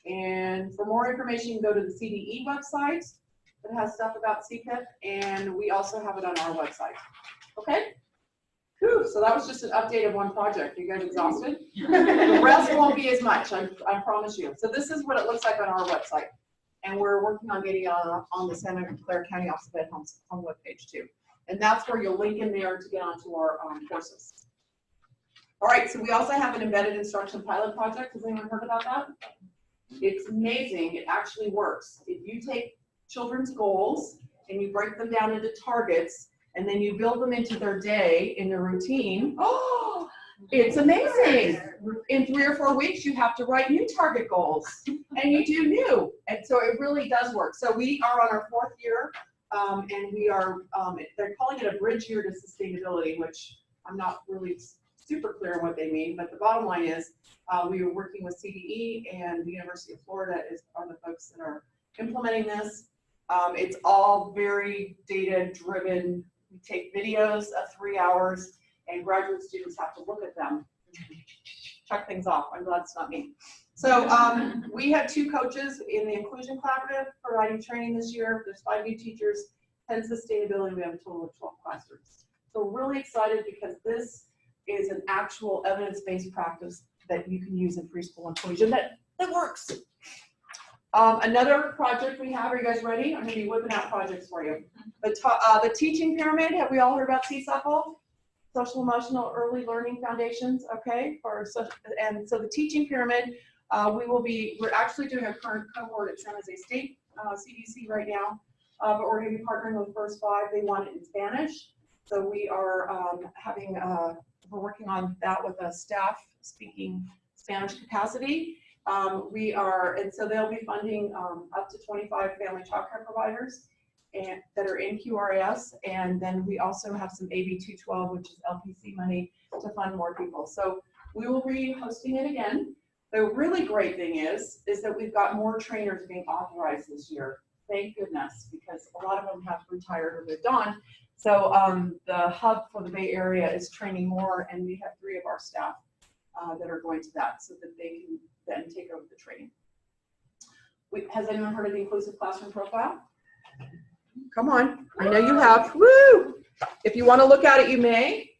Speaker 6: And for more information, you can go to the CDE website that has stuff about CPIP, and we also have it on our website. Okay? Whew, so that was just an update of one project. You guys exhausted? The rest won't be as much, I promise you. So this is what it looks like on our website. And we're working on getting on the Santa Clara County Office of Ed Home's home webpage too. And that's where you'll link in there to get onto our courses. All right, so we also have an embedded instruction pilot project. Has anyone heard about that? It's amazing. It actually works. If you take children's goals and you break them down into targets and then you build them into their day, in their routine, oh, it's amazing. In 3 or 4 weeks, you have to write new target goals, and you do new. And so it really does work. So we are on our 4th year, and we are, they're calling it a bridge year to sustainability, which I'm not really super clear on what they mean, but the bottom line is we are working with CDE and the University of Florida are the folks that are implementing this. It's all very data driven. We take videos of 3 hours, and graduate students have to look at them, check things off. I'm glad it's not me. So we have 2 coaches in the Inclusion Collaborative providing training this year. There's 5 new teachers, 10 sustainability. We have a total of 12 classrooms. So we're really excited because this is an actual evidence-based practice that you can use in preschool inclusion that works. Another project we have, are you guys ready? I'm going to be whipping out projects for you. The teaching pyramid, have we all heard about CSEPL? Social Emotional Early Learning Foundations, okay? And so the teaching pyramid, we're actually doing a current cohort at San Jose State CDC right now, but we're going to be partnering with First 5. They want it in Spanish. So we are we're working on that with a staff speaking Spanish capacity. And so they'll be funding up to 25 family childcare providers that are in QRS, and then we also have some AB 212, which is LPC money to fund more people. So we will be hosting it again. The really great thing is that we've got more trainers being authorized this year. Thank goodness, because a lot of them have retired or moved on. So the hub for the Bay Area is training more, and we have 3 of our staff that are going to that so that they can then take over the training. Has anyone heard of the Inclusive Classroom Profile? Come on, I know you have. Woo! If you want to look at it, you may.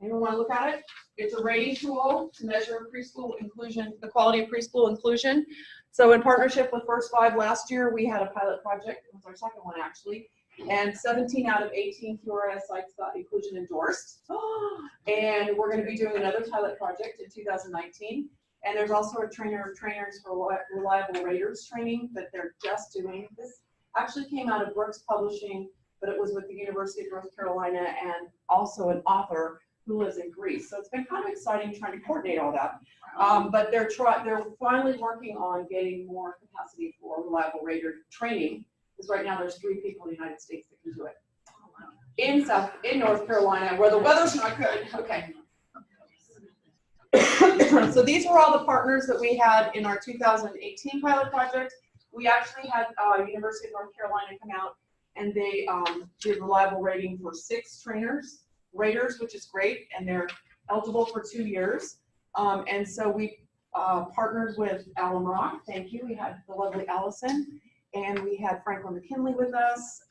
Speaker 6: Anyone want to look at it? It's a rating tool to measure preschool inclusion, the quality of preschool inclusion. So in partnership with First 5 last year, we had a pilot project. It was our second one actually. And 17 out of 18 QRS sites got inclusion endorsed. And we're going to be doing another pilot project in 2019. And there's also a trainers for reliable raters training that they're just doing. This actually came out of Brooks Publishing, but it was with the University of North Carolina and also an author who lives in Greece. So it's been kind of exciting trying to coordinate all that. But they're finally working on getting more capacity for reliable rater training, because right now there's 3 people in the United States that can do it. In North Carolina, where the weather's not good. Okay. So these were all the partners that we had in our 2018 pilot project. We actually had University of North Carolina come out, and they did reliable rating for 6 raters, which is great, and they're eligible for 2 years. And so we partnered with Alum Rock. Thank you. We had the lovely Allison, and we had Franklin McKinley with us.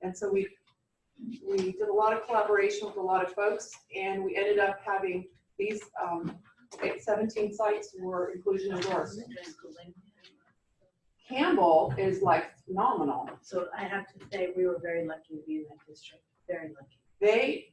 Speaker 6: And so we did a lot of collaboration with a lot of folks, and we ended up having these 17 sites were inclusion endorsed. Campbell is like phenomenal.
Speaker 13: So I have to say, we were very lucky to be in that district, very lucky.
Speaker 6: They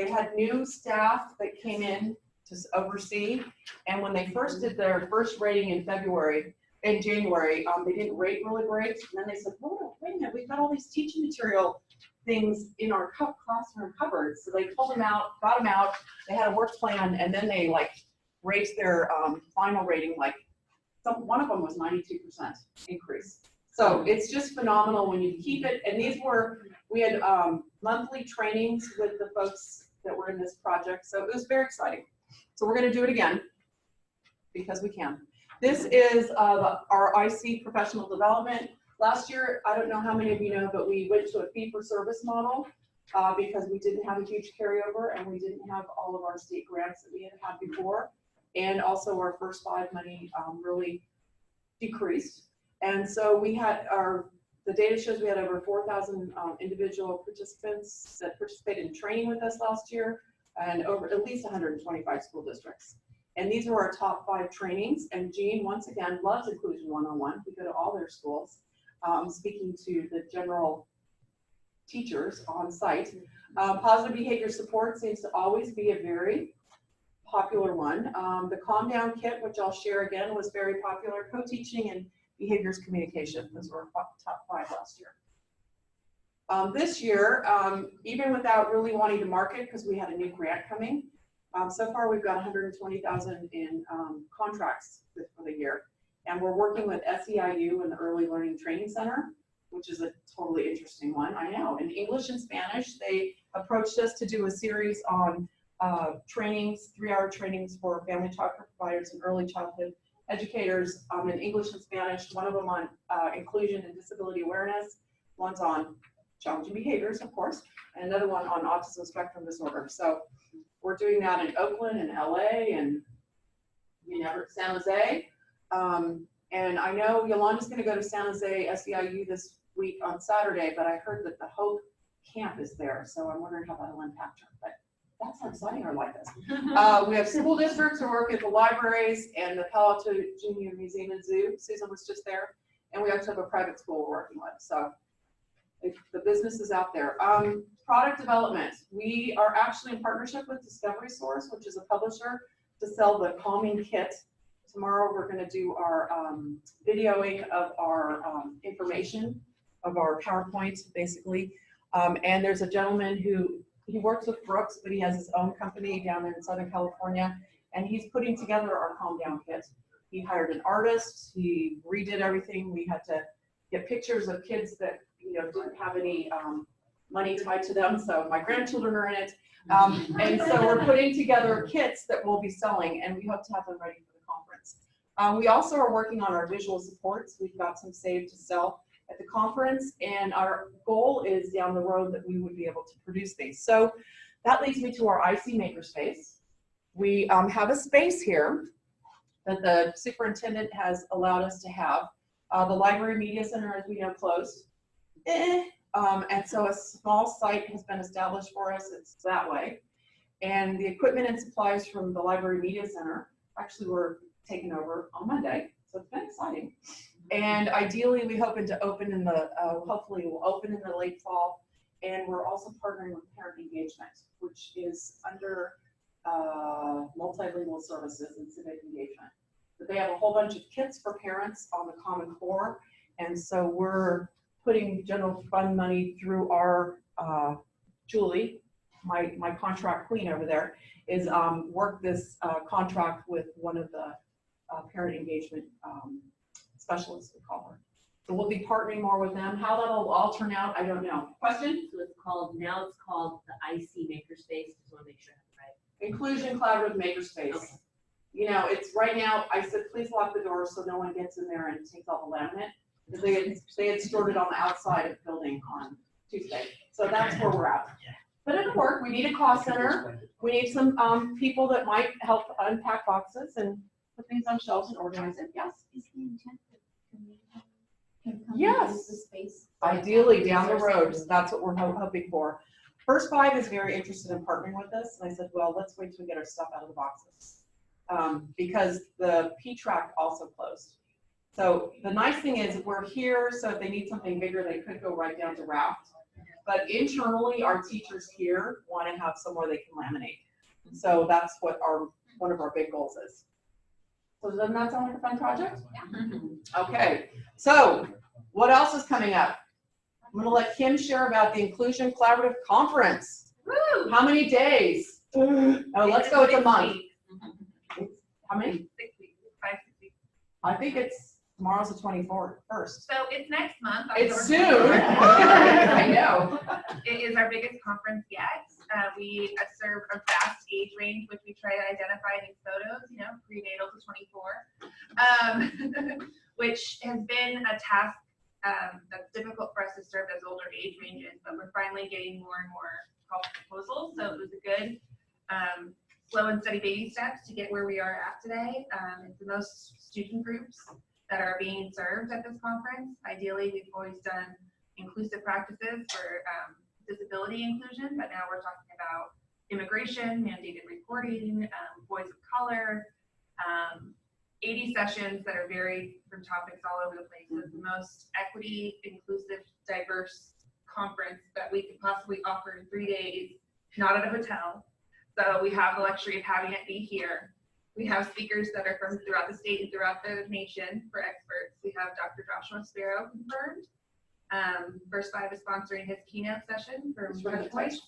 Speaker 6: had new staff that came in to oversee, and when they first did their first rating in January, they didn't rate really great, and then they said, oh, wait a minute, we've got all these teaching material things in our classroom cupboards. So they pulled them out, got them out, they had a work plan, and then they like raised their final rating, like one of them was 92% increase. So it's just phenomenal when you keep it, and we had monthly trainings with the folks that were in this project, so it was very exciting. So we're gonna do it again, because we can. This is our IC professional development. Last year, I don't know how many of you know, but we went to a fee-for-service model because we didn't have a huge carryover, and we didn't have all of our state grants that we had had before. And also our first 5 money really decreased. And so we had the data shows we had over 4,000 individual participants that participated in training with us last year, and over at least 125 school districts. And these were our top 5 trainings. And Jean, once again, loves Inclusion 101. We go to all their schools, speaking to the general teachers on site. Positive behavior support seems to always be a very popular one. The Calm Down Kit, which I'll share again, was very popular. Co-teaching and behaviors communication, those were top 5 last year. This year, even without really wanting to market, because we had a new grant coming, so far we've got 120,000 in contracts for the year. And we're working with SEIU and the Early Learning Training Center, which is a totally interesting one, I know. In English and Spanish, they approached us to do a series on trainings, 3-hour trainings for family childcare providers and early childhood educators in English and Spanish, one of them on inclusion and disability awareness, one's on challenging behaviors, of course, and another one on autism spectrum disorder. So we're doing that in Oakland and LA and San Jose. And I know Yolanda's gonna go to San Jose SEIU this week on Saturday, but I heard that the Hope camp is there. So I'm wondering how that'll impact her, but that's how exciting our life is. We have school districts who work at the libraries and the Palo Alto Junior Museum and Zoo. Susan was just there. And we also have a private school we're working with. So the business is out there. Product development. We are actually in partnership with Discovery Source, which is a publisher, to sell the calming kit. Tomorrow we're going to do our videoing of our information, of our PowerPoint, basically. And there's a gentleman he works with Brooks, but he has his own company down there in Southern California, and he's putting together our Calm Down kit. He hired an artist, he redid everything. We had to get pictures of kids that didn't have any money tied to them, so my grandchildren are in it. And so we're putting together kits that we'll be selling, and we hope to have them ready for the conference. We also are working on our visual supports. We've got some saved to sell at the conference, and our goal is down the road that we would be able to produce these. So that leads me to our IC makerspace. We have a space here that the superintendent has allowed us to have. The Library Media Center, as we know, closed. And so a small site has been established for us. It's that way. And the equipment and supplies from the Library Media Center actually were taken over on Monday. So it's been exciting. And ideally, we hoping to open in the, hopefully we'll open in the late fall. And we're also partnering with Parent Engagement, which is under multilingual services and civic engagement. But they have a whole bunch of kits for parents on the Common Core. And so we're putting general fund money through our, Julie, my contract queen over there, is work this contract with one of the parent engagement specialists, we call her. So we'll be partnering more with them. How that'll all turn out, I don't know. Question?
Speaker 15: So it's called, now it's called the IC Makerspace. Just want to make sure I have it right.
Speaker 6: Inclusion Collaborative Makerspace.
Speaker 15: Okay.
Speaker 6: You know, it's right now, I said, please lock the door so no one gets in there and takes all the laminate. Because they had stored it on the outside of the building on Tuesday. So that's where we're at. But it'll work. We need a cost center. We need some people that might help unpack boxes and put things on shelves and organize it. Yes?
Speaker 15: Is the intent that community can come
Speaker 6: Yes.
Speaker 15: and use the space?
Speaker 6: Ideally, down the road, that's what we're hoping for. First Five is very interested in partnering with us, and I said, well, let's wait till we get our stuff out of the boxes. Because the P-Track also closed. So the nice thing is we're here, so if they need something bigger, they could go right down to Raft. But internally, our teachers here want to have somewhere they can laminate. So that's what one of our big goals is. So doesn't that sound like a fun project? Yeah. Okay, so what else is coming up? I'm gonna let Kim share about the Inclusion Collaborative Conference.
Speaker 2: Woo!
Speaker 6: How many days? Oh, let's go, it's a month. How many?
Speaker 2: 6 weeks, 5, 6 weeks.
Speaker 6: I think tomorrow's the 24th, first.
Speaker 2: So it's next month.
Speaker 6: It's
Speaker 2: October
Speaker 6: soon.
Speaker 2: 24th.
Speaker 6: I know.
Speaker 2: It is our biggest conference yet. We serve a vast age range, which we try to identify in these photos, you know, prenatal to 24, which has been a task that's difficult for us to serve as older age ranges, but we're finally getting more and more call proposals. So it was a good slow and steady baby steps to get where we are at today. It's the most student groups that are being served at this conference. Ideally, we've always done inclusive practices for disability inclusion, but now we're talking about immigration, mandated reporting, voice of color, 80 sessions that are varied from topics all over the place. It's the most equity, inclusive, diverse conference that we could possibly offer in 3 days, not at a hotel. So we have the luxury of having it be here. We have speakers that are from throughout the state and throughout the nation for experts. We have Dr. Joshua Sparrow confirmed. First Five is sponsoring his keynote session for Touch Points,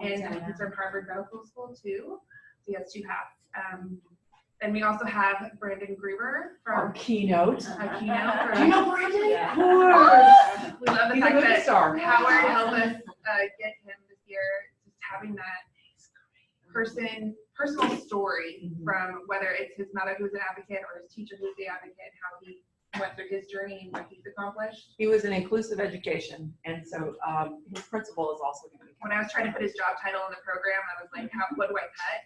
Speaker 2: and he's from Harvard Medical School too. He has 2 hats. And we also have Brandon Gruber from
Speaker 6: Our keynote.
Speaker 2: a keynote.
Speaker 6: Do you know Brandon?
Speaker 2: Yeah.
Speaker 6: Of course.
Speaker 2: We love the
Speaker 6: He's a
Speaker 2: fact
Speaker 6: movie
Speaker 2: that
Speaker 6: star.
Speaker 2: Howard helped us get him this year, just having that personal story from whether it's his mother who's an advocate or his teacher who's the advocate, how he went through his journey and what he's accomplished.
Speaker 6: He was in inclusive education, and so his principal is also going to be.
Speaker 2: When I was trying to put his job title in the program, I was like, what do I cut?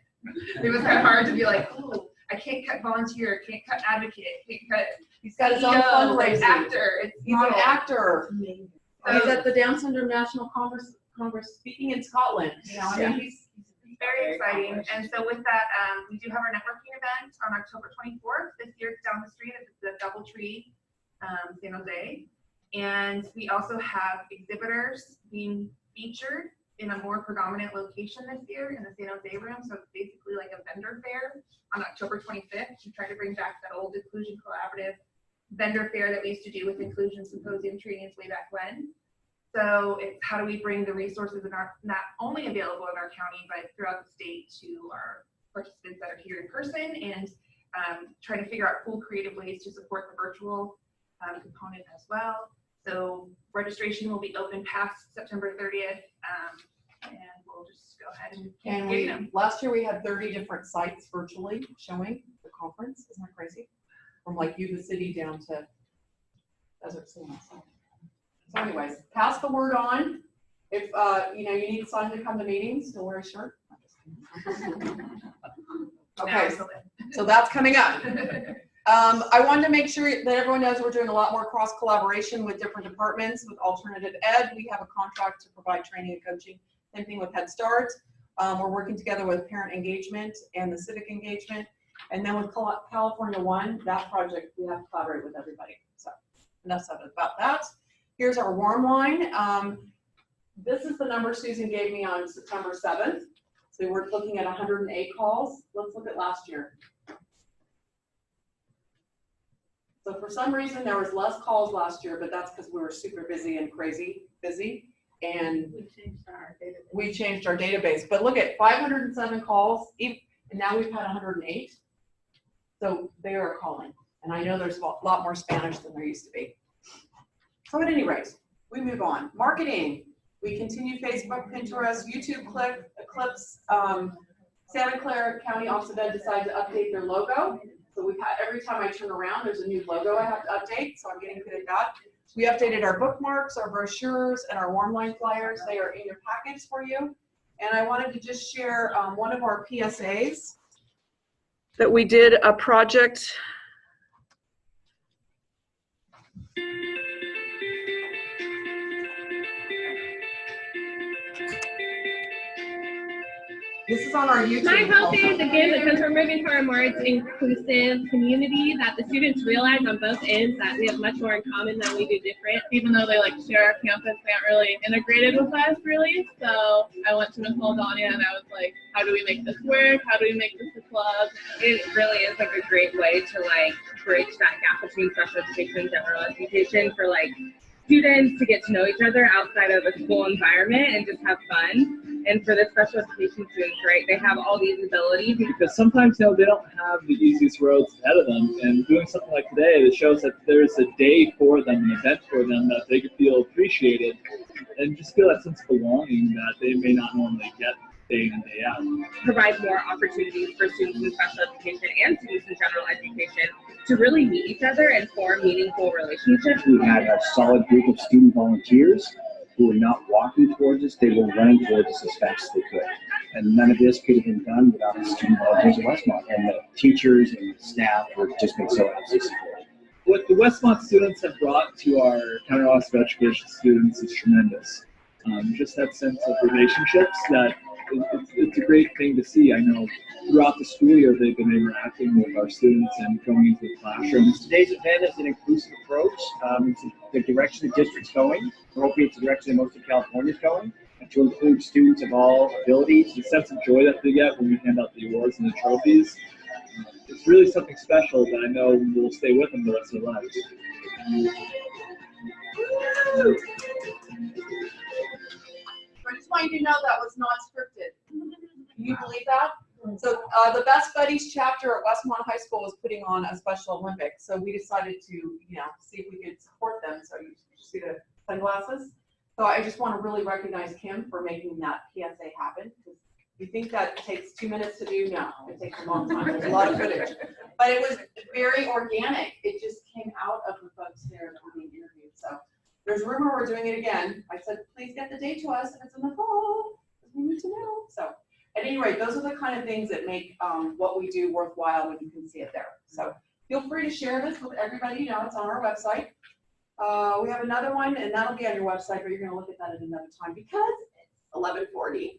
Speaker 2: It was kind of hard to be like, oh, I can't cut volunteer, can't cut advocate, can't cut.
Speaker 6: He's got his own
Speaker 2: CEO,
Speaker 6: fundraising.
Speaker 2: actor.
Speaker 6: He's an actor. He's
Speaker 2: So-
Speaker 6: at the Down Syndrome National Congress speaking in Scotland. You know, I mean, he's
Speaker 2: very exciting. And so with that, we do have our networking event on October 24th. This year it's down the street at the DoubleTree, San Jose. And we also have exhibitors being featured in a more predominant location this year in the San Jose room. So it's basically like a vendor fair on October 25th to try to bring back that old Inclusion Collaborative vendor fair that we used to do with Inclusion Symposium trainings way back when. So it's how do we bring the resources that are not only available in our county, but throughout the state to our participants that are here in person, and try to figure out cool creative ways to support the virtual component as well. So registration will be open past September 30th, and we'll just go ahead and get them.
Speaker 6: Last year we had 30 different sites virtually showing the conference. Isn't that crazy? From like Yuba City down to Desert City. So anyways, pass the word on. If you need someone to come to meetings, to wear a shirt. Okay, so that's coming up. I wanted to make sure that everyone knows we're doing a lot more cross collaboration with different departments. With alternative ed, we have a contract to provide training and coaching. Same thing with Head Start. We're working together with parent engagement and the civic engagement. And then with California One, that project, we have to collaborate with everybody. So enough said about that. Here's our warm line. This is the number Susan gave me on September 7th. So we're looking at 108 calls. Let's look at last year. So for some reason, there was less calls last year, but that's because we were super busy and crazy busy. And we changed our database. But look at 507 calls, and now we've had 108. So they are calling. And I know there's a lot more Spanish than there used to be. So at any rate, we move on. Marketing. We continue Facebook, Pinterest, YouTube clips, Santa Clara County Office of Ed decided to update their logo. So we've had, every time I turn around, there's a new logo I have to update, so I'm getting good at that. We updated our bookmarks, our brochures, and our Warmline flyers. They are in your packets for you. And I wanted to just share one of our PSAs that we did a project. This is on our YouTube.
Speaker 17: My hope is, again, because we're moving toward a more inclusive community, that the students realize on both ends that we have much more in common than we do different. Even though they like share our campus, they aren't really integrated with us, really. So I went to Nicole Dania and I was like, how do we make this work? How do we make this a club?
Speaker 18: It really is like a great way to like bridge that gap between special education and general education for like students to get to know each other outside of a school environment and just have fun. And for the special education students, right, they have all these abilities.
Speaker 19: Because sometimes, you know, they don't have the easiest roads ahead of them. And doing something like today that shows that there's a day for them, an event for them, that they could feel appreciated and just feel that sense of belonging that they may not normally get day in and day out.
Speaker 18: Provide more opportunities for students in special education and students in general education to really meet each other and form meaningful relationships.
Speaker 20: We had a solid group of student volunteers who were not walking towards us, they were running towards us as fast as they could. And none of this could have been done without the student volunteers at Westmont. And the teachers and the staff were just been so absolutely supportive.
Speaker 19: What the Westmont students have brought to our County Office of Education students is tremendous. Just that sense of relationships that it's a great thing to see. I know throughout the school year they've been interacting with our students and going into the classrooms.
Speaker 20: Today's event is an inclusive approach. It's the direction the district's going. We're hoping it's the direction that most of California is going, and to include students of all abilities.
Speaker 19: The sense of joy that they get when we hand out the awards and the trophies, it's really something special that I know will stay with them the rest of their lives.
Speaker 6: I just want you to know that was not scripted. Can you believe that? So the Best Buddies chapter at Westmont High School was putting on a Special Olympics. So we decided to, you know, see if we could support them. So you see the sunglasses. So I just want to really recognize Kim for making that PSA happen. You think that takes 2 minutes to do? No, it takes a long time. There's a lot of footage. But it was very organic. It just came out of the folks there that were being interviewed. So there's rumor we're doing it again. I said, please get the date to us if it's in the fall. We need to know. So at any rate, those are the kind of things that make what we do worthwhile when you can see it there. So feel free to share this with everybody. You know, it's on our website. We have another one, and that'll be on your website, but you're going to look at that at another time because it's 11:40.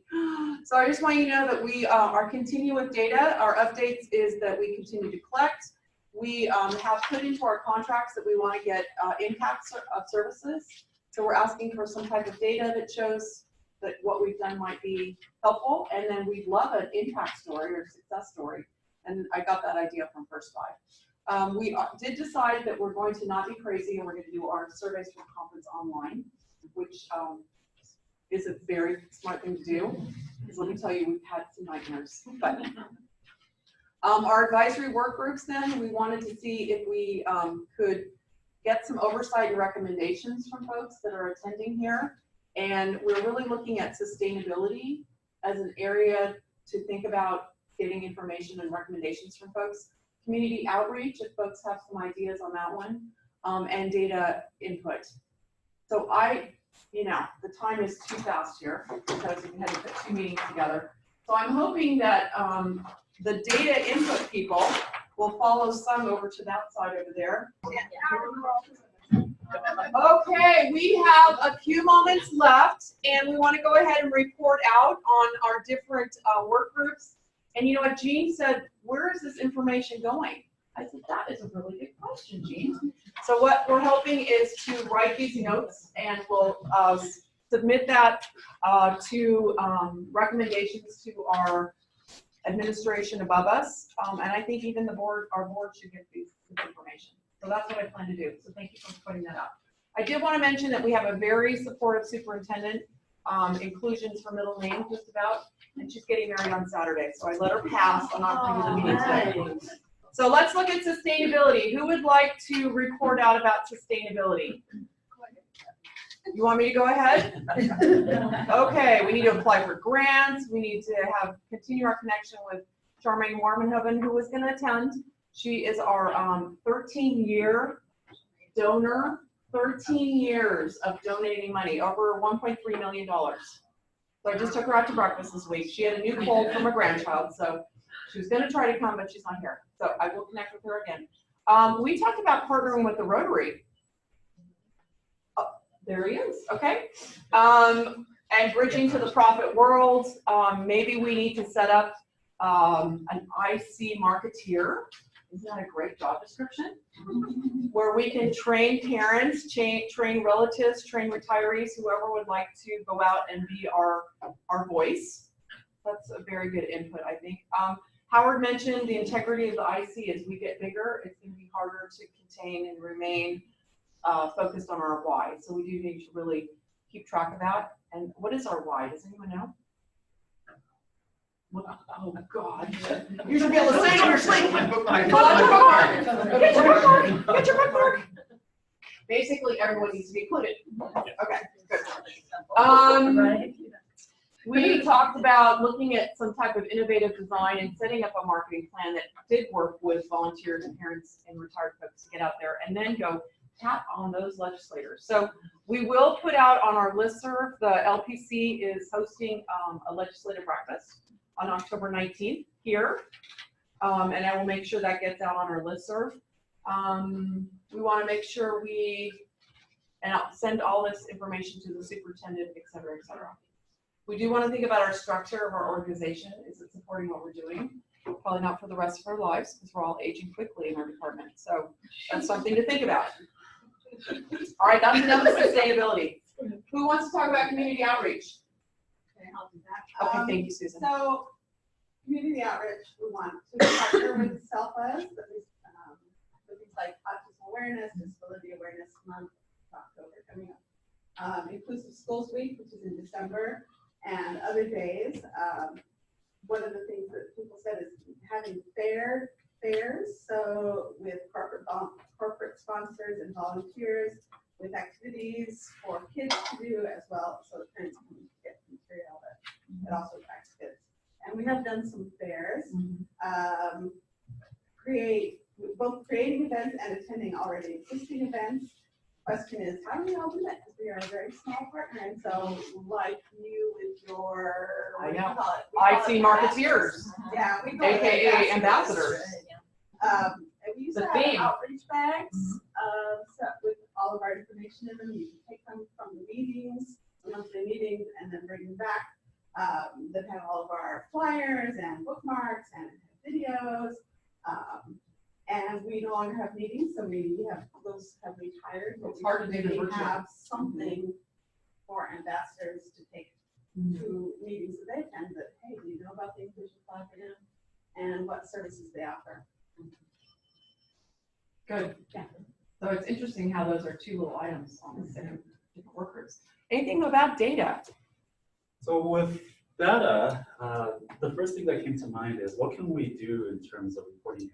Speaker 6: So I just want you to know that we are continuing with data. Our updates is that we continue to collect. We have put into our contracts that we want to get impacts of services. So we're asking for some type of data that shows that what we've done might be helpful. And then we'd love an impact story or success story. And I got that idea from First Five. We did decide that we're going to not be crazy and we're going to do our surveys for conference online, which is a very smart thing to do. Because let me tell you, we've had some nightmares. But our advisory work groups then, we wanted to see if we could get some oversight and recommendations from folks that are attending here. And we're really looking at sustainability as an area to think about getting information and recommendations from folks. Community outreach, if folks have some ideas on that one, and data input. So you know, the time is too fast here because we had to put 2 meetings together. So I'm hoping that the data input people will follow some over to that side over there. Okay, we have a few moments left and we want to go ahead and report out on our different work groups. And you know what, Jean said, where is this information going? I said, that is a really good question, Jean. So what we're hoping is to write these notes and we'll submit that to recommendations to our administration above us. And I think even the board, our board should get this information. So that's what I plan to do. So thank you for putting that up. I did want to mention that we have a very supportive superintendent, inclusions for middle name just about, and she's getting married on Saturday. So I let her pass on not coming to the meeting today. So let's look at sustainability. Who would like to report out about sustainability? You want me to go ahead? Okay, we need to apply for grants. We need to continue our connection with Charmaine Warmenhoven, who is going to attend. She is our 13-year donor. 13 years of donating money, over $1.3 million. So I just took her out to breakfast this week. She had a new cold from a grandchild, so she was going to try to come, but she's not here. So I will connect with her again. We talked about partnering with the Rotary. Oh, there he is. Okay. And bridging to the profit world. Maybe we need to set up an IC marketeer. Isn't that a great job description? Where we can train parents, train relatives, train retirees, whoever would like to go out and be our voice. That's a very good input, I think. Howard mentioned the integrity of the IC. As we get bigger, it's going to be harder to contain and remain focused on our why. So we do need to really keep track of that. And what is our why? Does anyone know? Oh God! You should be able to say it on your sleep. Get your bookmark. Get your bookmark. Basically, everyone needs to be included. Okay, good. We talked about looking at some type of innovative design and setting up a marketing plan that did work with volunteers and parents and retired folks to get out there and then go tap on those legislators. So we will put out on our listserv. The LPC is hosting a legislative breakfast on October 19th here. And I will make sure that gets out on our listserv. We want to make sure and I'll send all this information to the superintendent, et cetera, et cetera. We do want to think about our structure of our organization. Is it supporting what we're doing? Probably not for the rest of our lives because we're all aging quickly in our department. So that's something to think about. All right, that's enough of sustainability. Who wants to talk about community outreach?
Speaker 11: Okay, I'll do that.
Speaker 6: Okay, thank you, Susan.
Speaker 11: So, community outreach, we want to partner with SELPAs, with things like autism awareness, disability awareness month, October coming up. Inclusive Schools Week, which is in December, and other days. One of the things that people said is having fairs, so with corporate sponsors and volunteers, with activities for kids to do as well, so that parents can get material that also attracts kids. And we have done some fairs, both creating events and attending already existing events. Question is, how do we all do that? Because we are a very small partner, and so like you with your, what do you call it?
Speaker 6: IC marketeers.
Speaker 11: Yeah, we call it
Speaker 6: AKA ambassadors.
Speaker 11: And we used
Speaker 6: The
Speaker 11: to have
Speaker 6: theme.
Speaker 11: outreach bags with all of our information in them. You can take them from the meetings, the monthly meetings, and then bring them back. That have all of our flyers and bookmarks and videos. And we no longer have meetings, so those have retired. But
Speaker 6: It's hard to do the
Speaker 11: we
Speaker 6: virtual.
Speaker 11: have something for ambassadors to take to meetings that they attend. That hey, do you know about the Inclusion Collaborative and what services they offer?
Speaker 6: Good. Yeah. So it's interesting how those are two little items on the same different work groups. Anything about data?
Speaker 14: So with data, the first thing that came to mind is what can we do in terms of reporting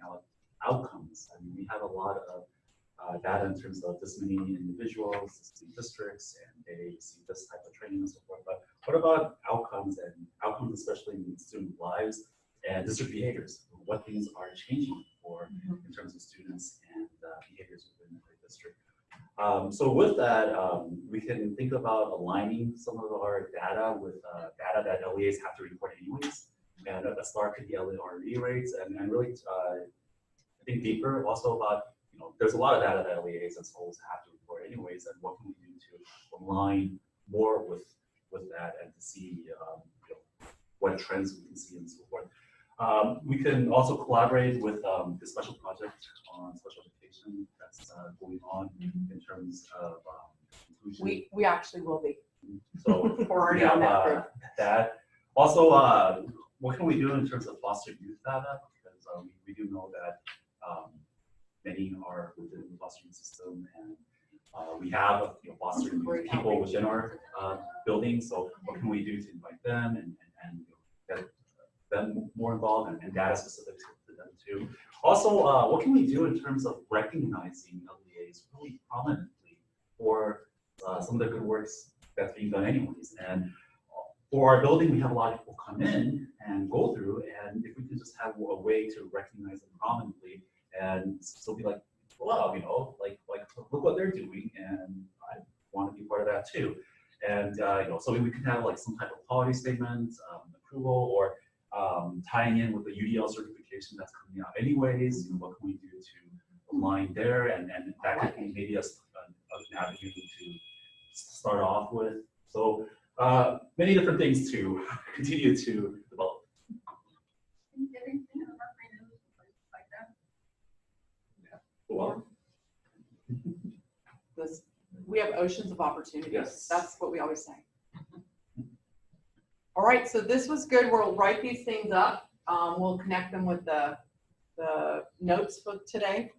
Speaker 14: outcomes? I mean, we have a lot of data in terms of this many individuals, this many districts, and they receive this type of training and so forth. But what about outcomes, and outcomes especially in student lives and district behaviors? What things are changing in terms of students and behaviors within the district? So with that, we can think about aligning some of our data with data that LEAs have to report anyways, and a start could be LERE rates, and really think deeper also about, there's a lot of data that LEAs and schools have to report anyways, and what can we do to align more with that and to see what trends we can see and so forth. We can also collaborate with the special project on special education that's going on in terms of inclusion.
Speaker 6: We actually will be.
Speaker 14: So
Speaker 6: we're already on that group.
Speaker 14: That. Also, what can we do in terms of foster youth data? Because we do know that many are within the fostering system, and we have foster youth people within our building. So what can we do to invite them and get them more involved and data specific to them too? Also, what can we do in terms of recognizing LEAs really prominently for some of the good works that's being done anyways. And for our building, we have a lot of people come in and go through, and if we can just have a way to recognize them prominently and still be like, wow, you know, like look what they're doing, and I want to be part of that too. And you know, so we can have like some type of quality statement, approval, or tying in with the UDL certification that's coming out anyways. You know, what can we do to align there, and that could be maybe an avenue to start off with. So many different things to continue to develop. Well,
Speaker 6: we have oceans of opportunities.
Speaker 14: Yes.
Speaker 6: That's what we always say. All right, so this was good. We'll write these things up. We'll connect them with the notes for today.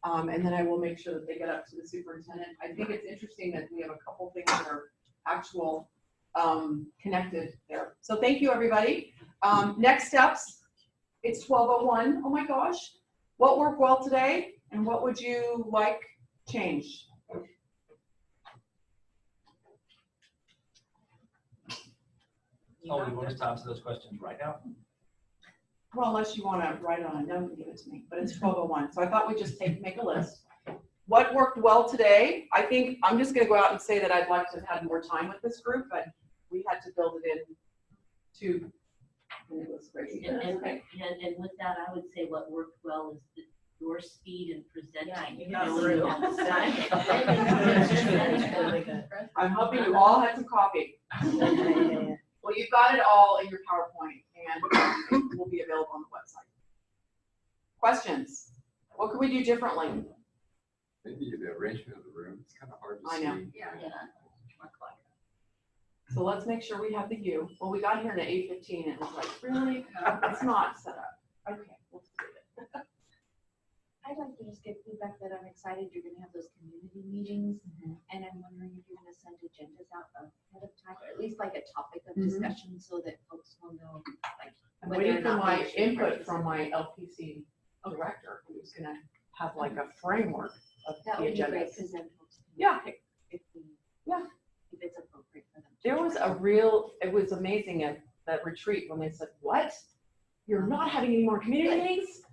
Speaker 6: And then I will make sure that they get up to the superintendent. I think it's interesting that we have a couple things that are actual connected there. So thank you, everybody. Next steps, it's 12:01. Oh my gosh. What worked well today and what would you like changed?
Speaker 3: Oh, you want us to answer those questions right now?
Speaker 6: Well, unless you want to write it on a note and give it to me, but it's 12:01. So I thought we'd just make a list. What worked well today? I think I'm just going to go out and say that I'd like to have had more time with this group, but we had to build it in to, and it was crazy.
Speaker 15: And with that, I would say what worked well is your speed in presenting.
Speaker 6: you got through. I'm hoping you all had some coffee. Well, you've got it all in your PowerPoint, and it will be available on the website. Questions? What could we do differently?
Speaker 4: Maybe the arrangement of the room, it's kind of hard to see.
Speaker 6: I know.
Speaker 5: Yeah.
Speaker 6: So let's make sure we have the U. Well, we got here at 8:15, and it was like, really? It's not set up. Okay, we'll do it.
Speaker 9: I'd like to just give feedback that I'm excited you're gonna have those community meetings, and I'm wondering if you're gonna send agendas out ahead of time, or at least like a topic of discussion, so that folks will know, like.
Speaker 6: I'm
Speaker 9: whether
Speaker 6: waiting
Speaker 9: or
Speaker 6: for
Speaker 9: not
Speaker 6: my
Speaker 9: they should
Speaker 6: input from
Speaker 9: participate.
Speaker 6: my LPC director, who's gonna have like a framework of
Speaker 9: That
Speaker 6: the
Speaker 9: would be great,
Speaker 6: agendas.
Speaker 9: because then folks can.
Speaker 6: Yeah.
Speaker 9: pick if we,
Speaker 6: Yeah.
Speaker 9: if it's appropriate for them.
Speaker 6: There was it was amazing at that retreat when they said, what? You're not having any more community meetings?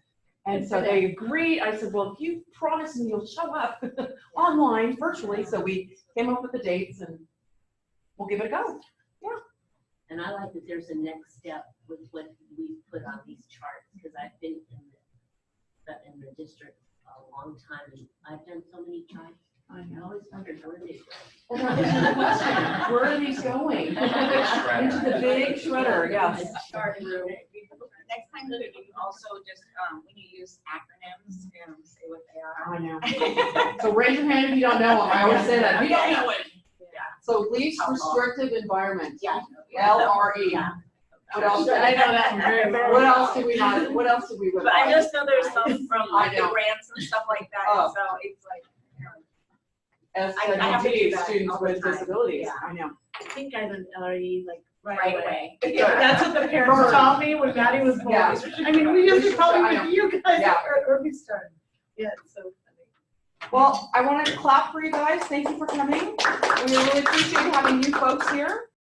Speaker 6: And so they agreed. I said, well, if you promise me you'll show up online, virtually. So we came up with the dates and we'll give it a go. Yeah.
Speaker 15: And I like that there's a next step with what we put on these charts, because I've been in the district a long time, and I've done so many charts. I always wondered where they go.
Speaker 6: Well, that was the question. Where are these going? Into the big shredder, yes.
Speaker 16: Next time, could you also just, when you use acronyms, say what they are?
Speaker 6: I know. So raise your hand if you don't know them. I always say that. We don't know it.
Speaker 16: Yeah.
Speaker 6: So least restrictive environment.
Speaker 16: Yeah.
Speaker 6: LRE. What else?
Speaker 16: I know that one very well.
Speaker 6: What else did we not? What else did we?
Speaker 16: But I just know there's some from
Speaker 6: I
Speaker 16: like the
Speaker 6: know.
Speaker 16: grants and stuff like that,
Speaker 6: Oh.
Speaker 16: so it's like. I have to do
Speaker 6: SWD,
Speaker 16: that
Speaker 6: students
Speaker 16: all the
Speaker 6: with
Speaker 16: time.
Speaker 6: disabilities.
Speaker 16: Yeah.
Speaker 6: I know.
Speaker 13: I think I was already like
Speaker 16: Right away.
Speaker 6: Yeah.
Speaker 13: That's what the parents
Speaker 6: Bird.
Speaker 13: taught me when Maddie was born.
Speaker 6: Yeah.
Speaker 13: I mean, we used to probably
Speaker 6: I know.
Speaker 13: with you guys
Speaker 6: Yeah.
Speaker 13: or we started. Yeah, it's so funny.
Speaker 6: Well, I want to clap for you guys. Thank you for coming. We really appreciate having you folks here.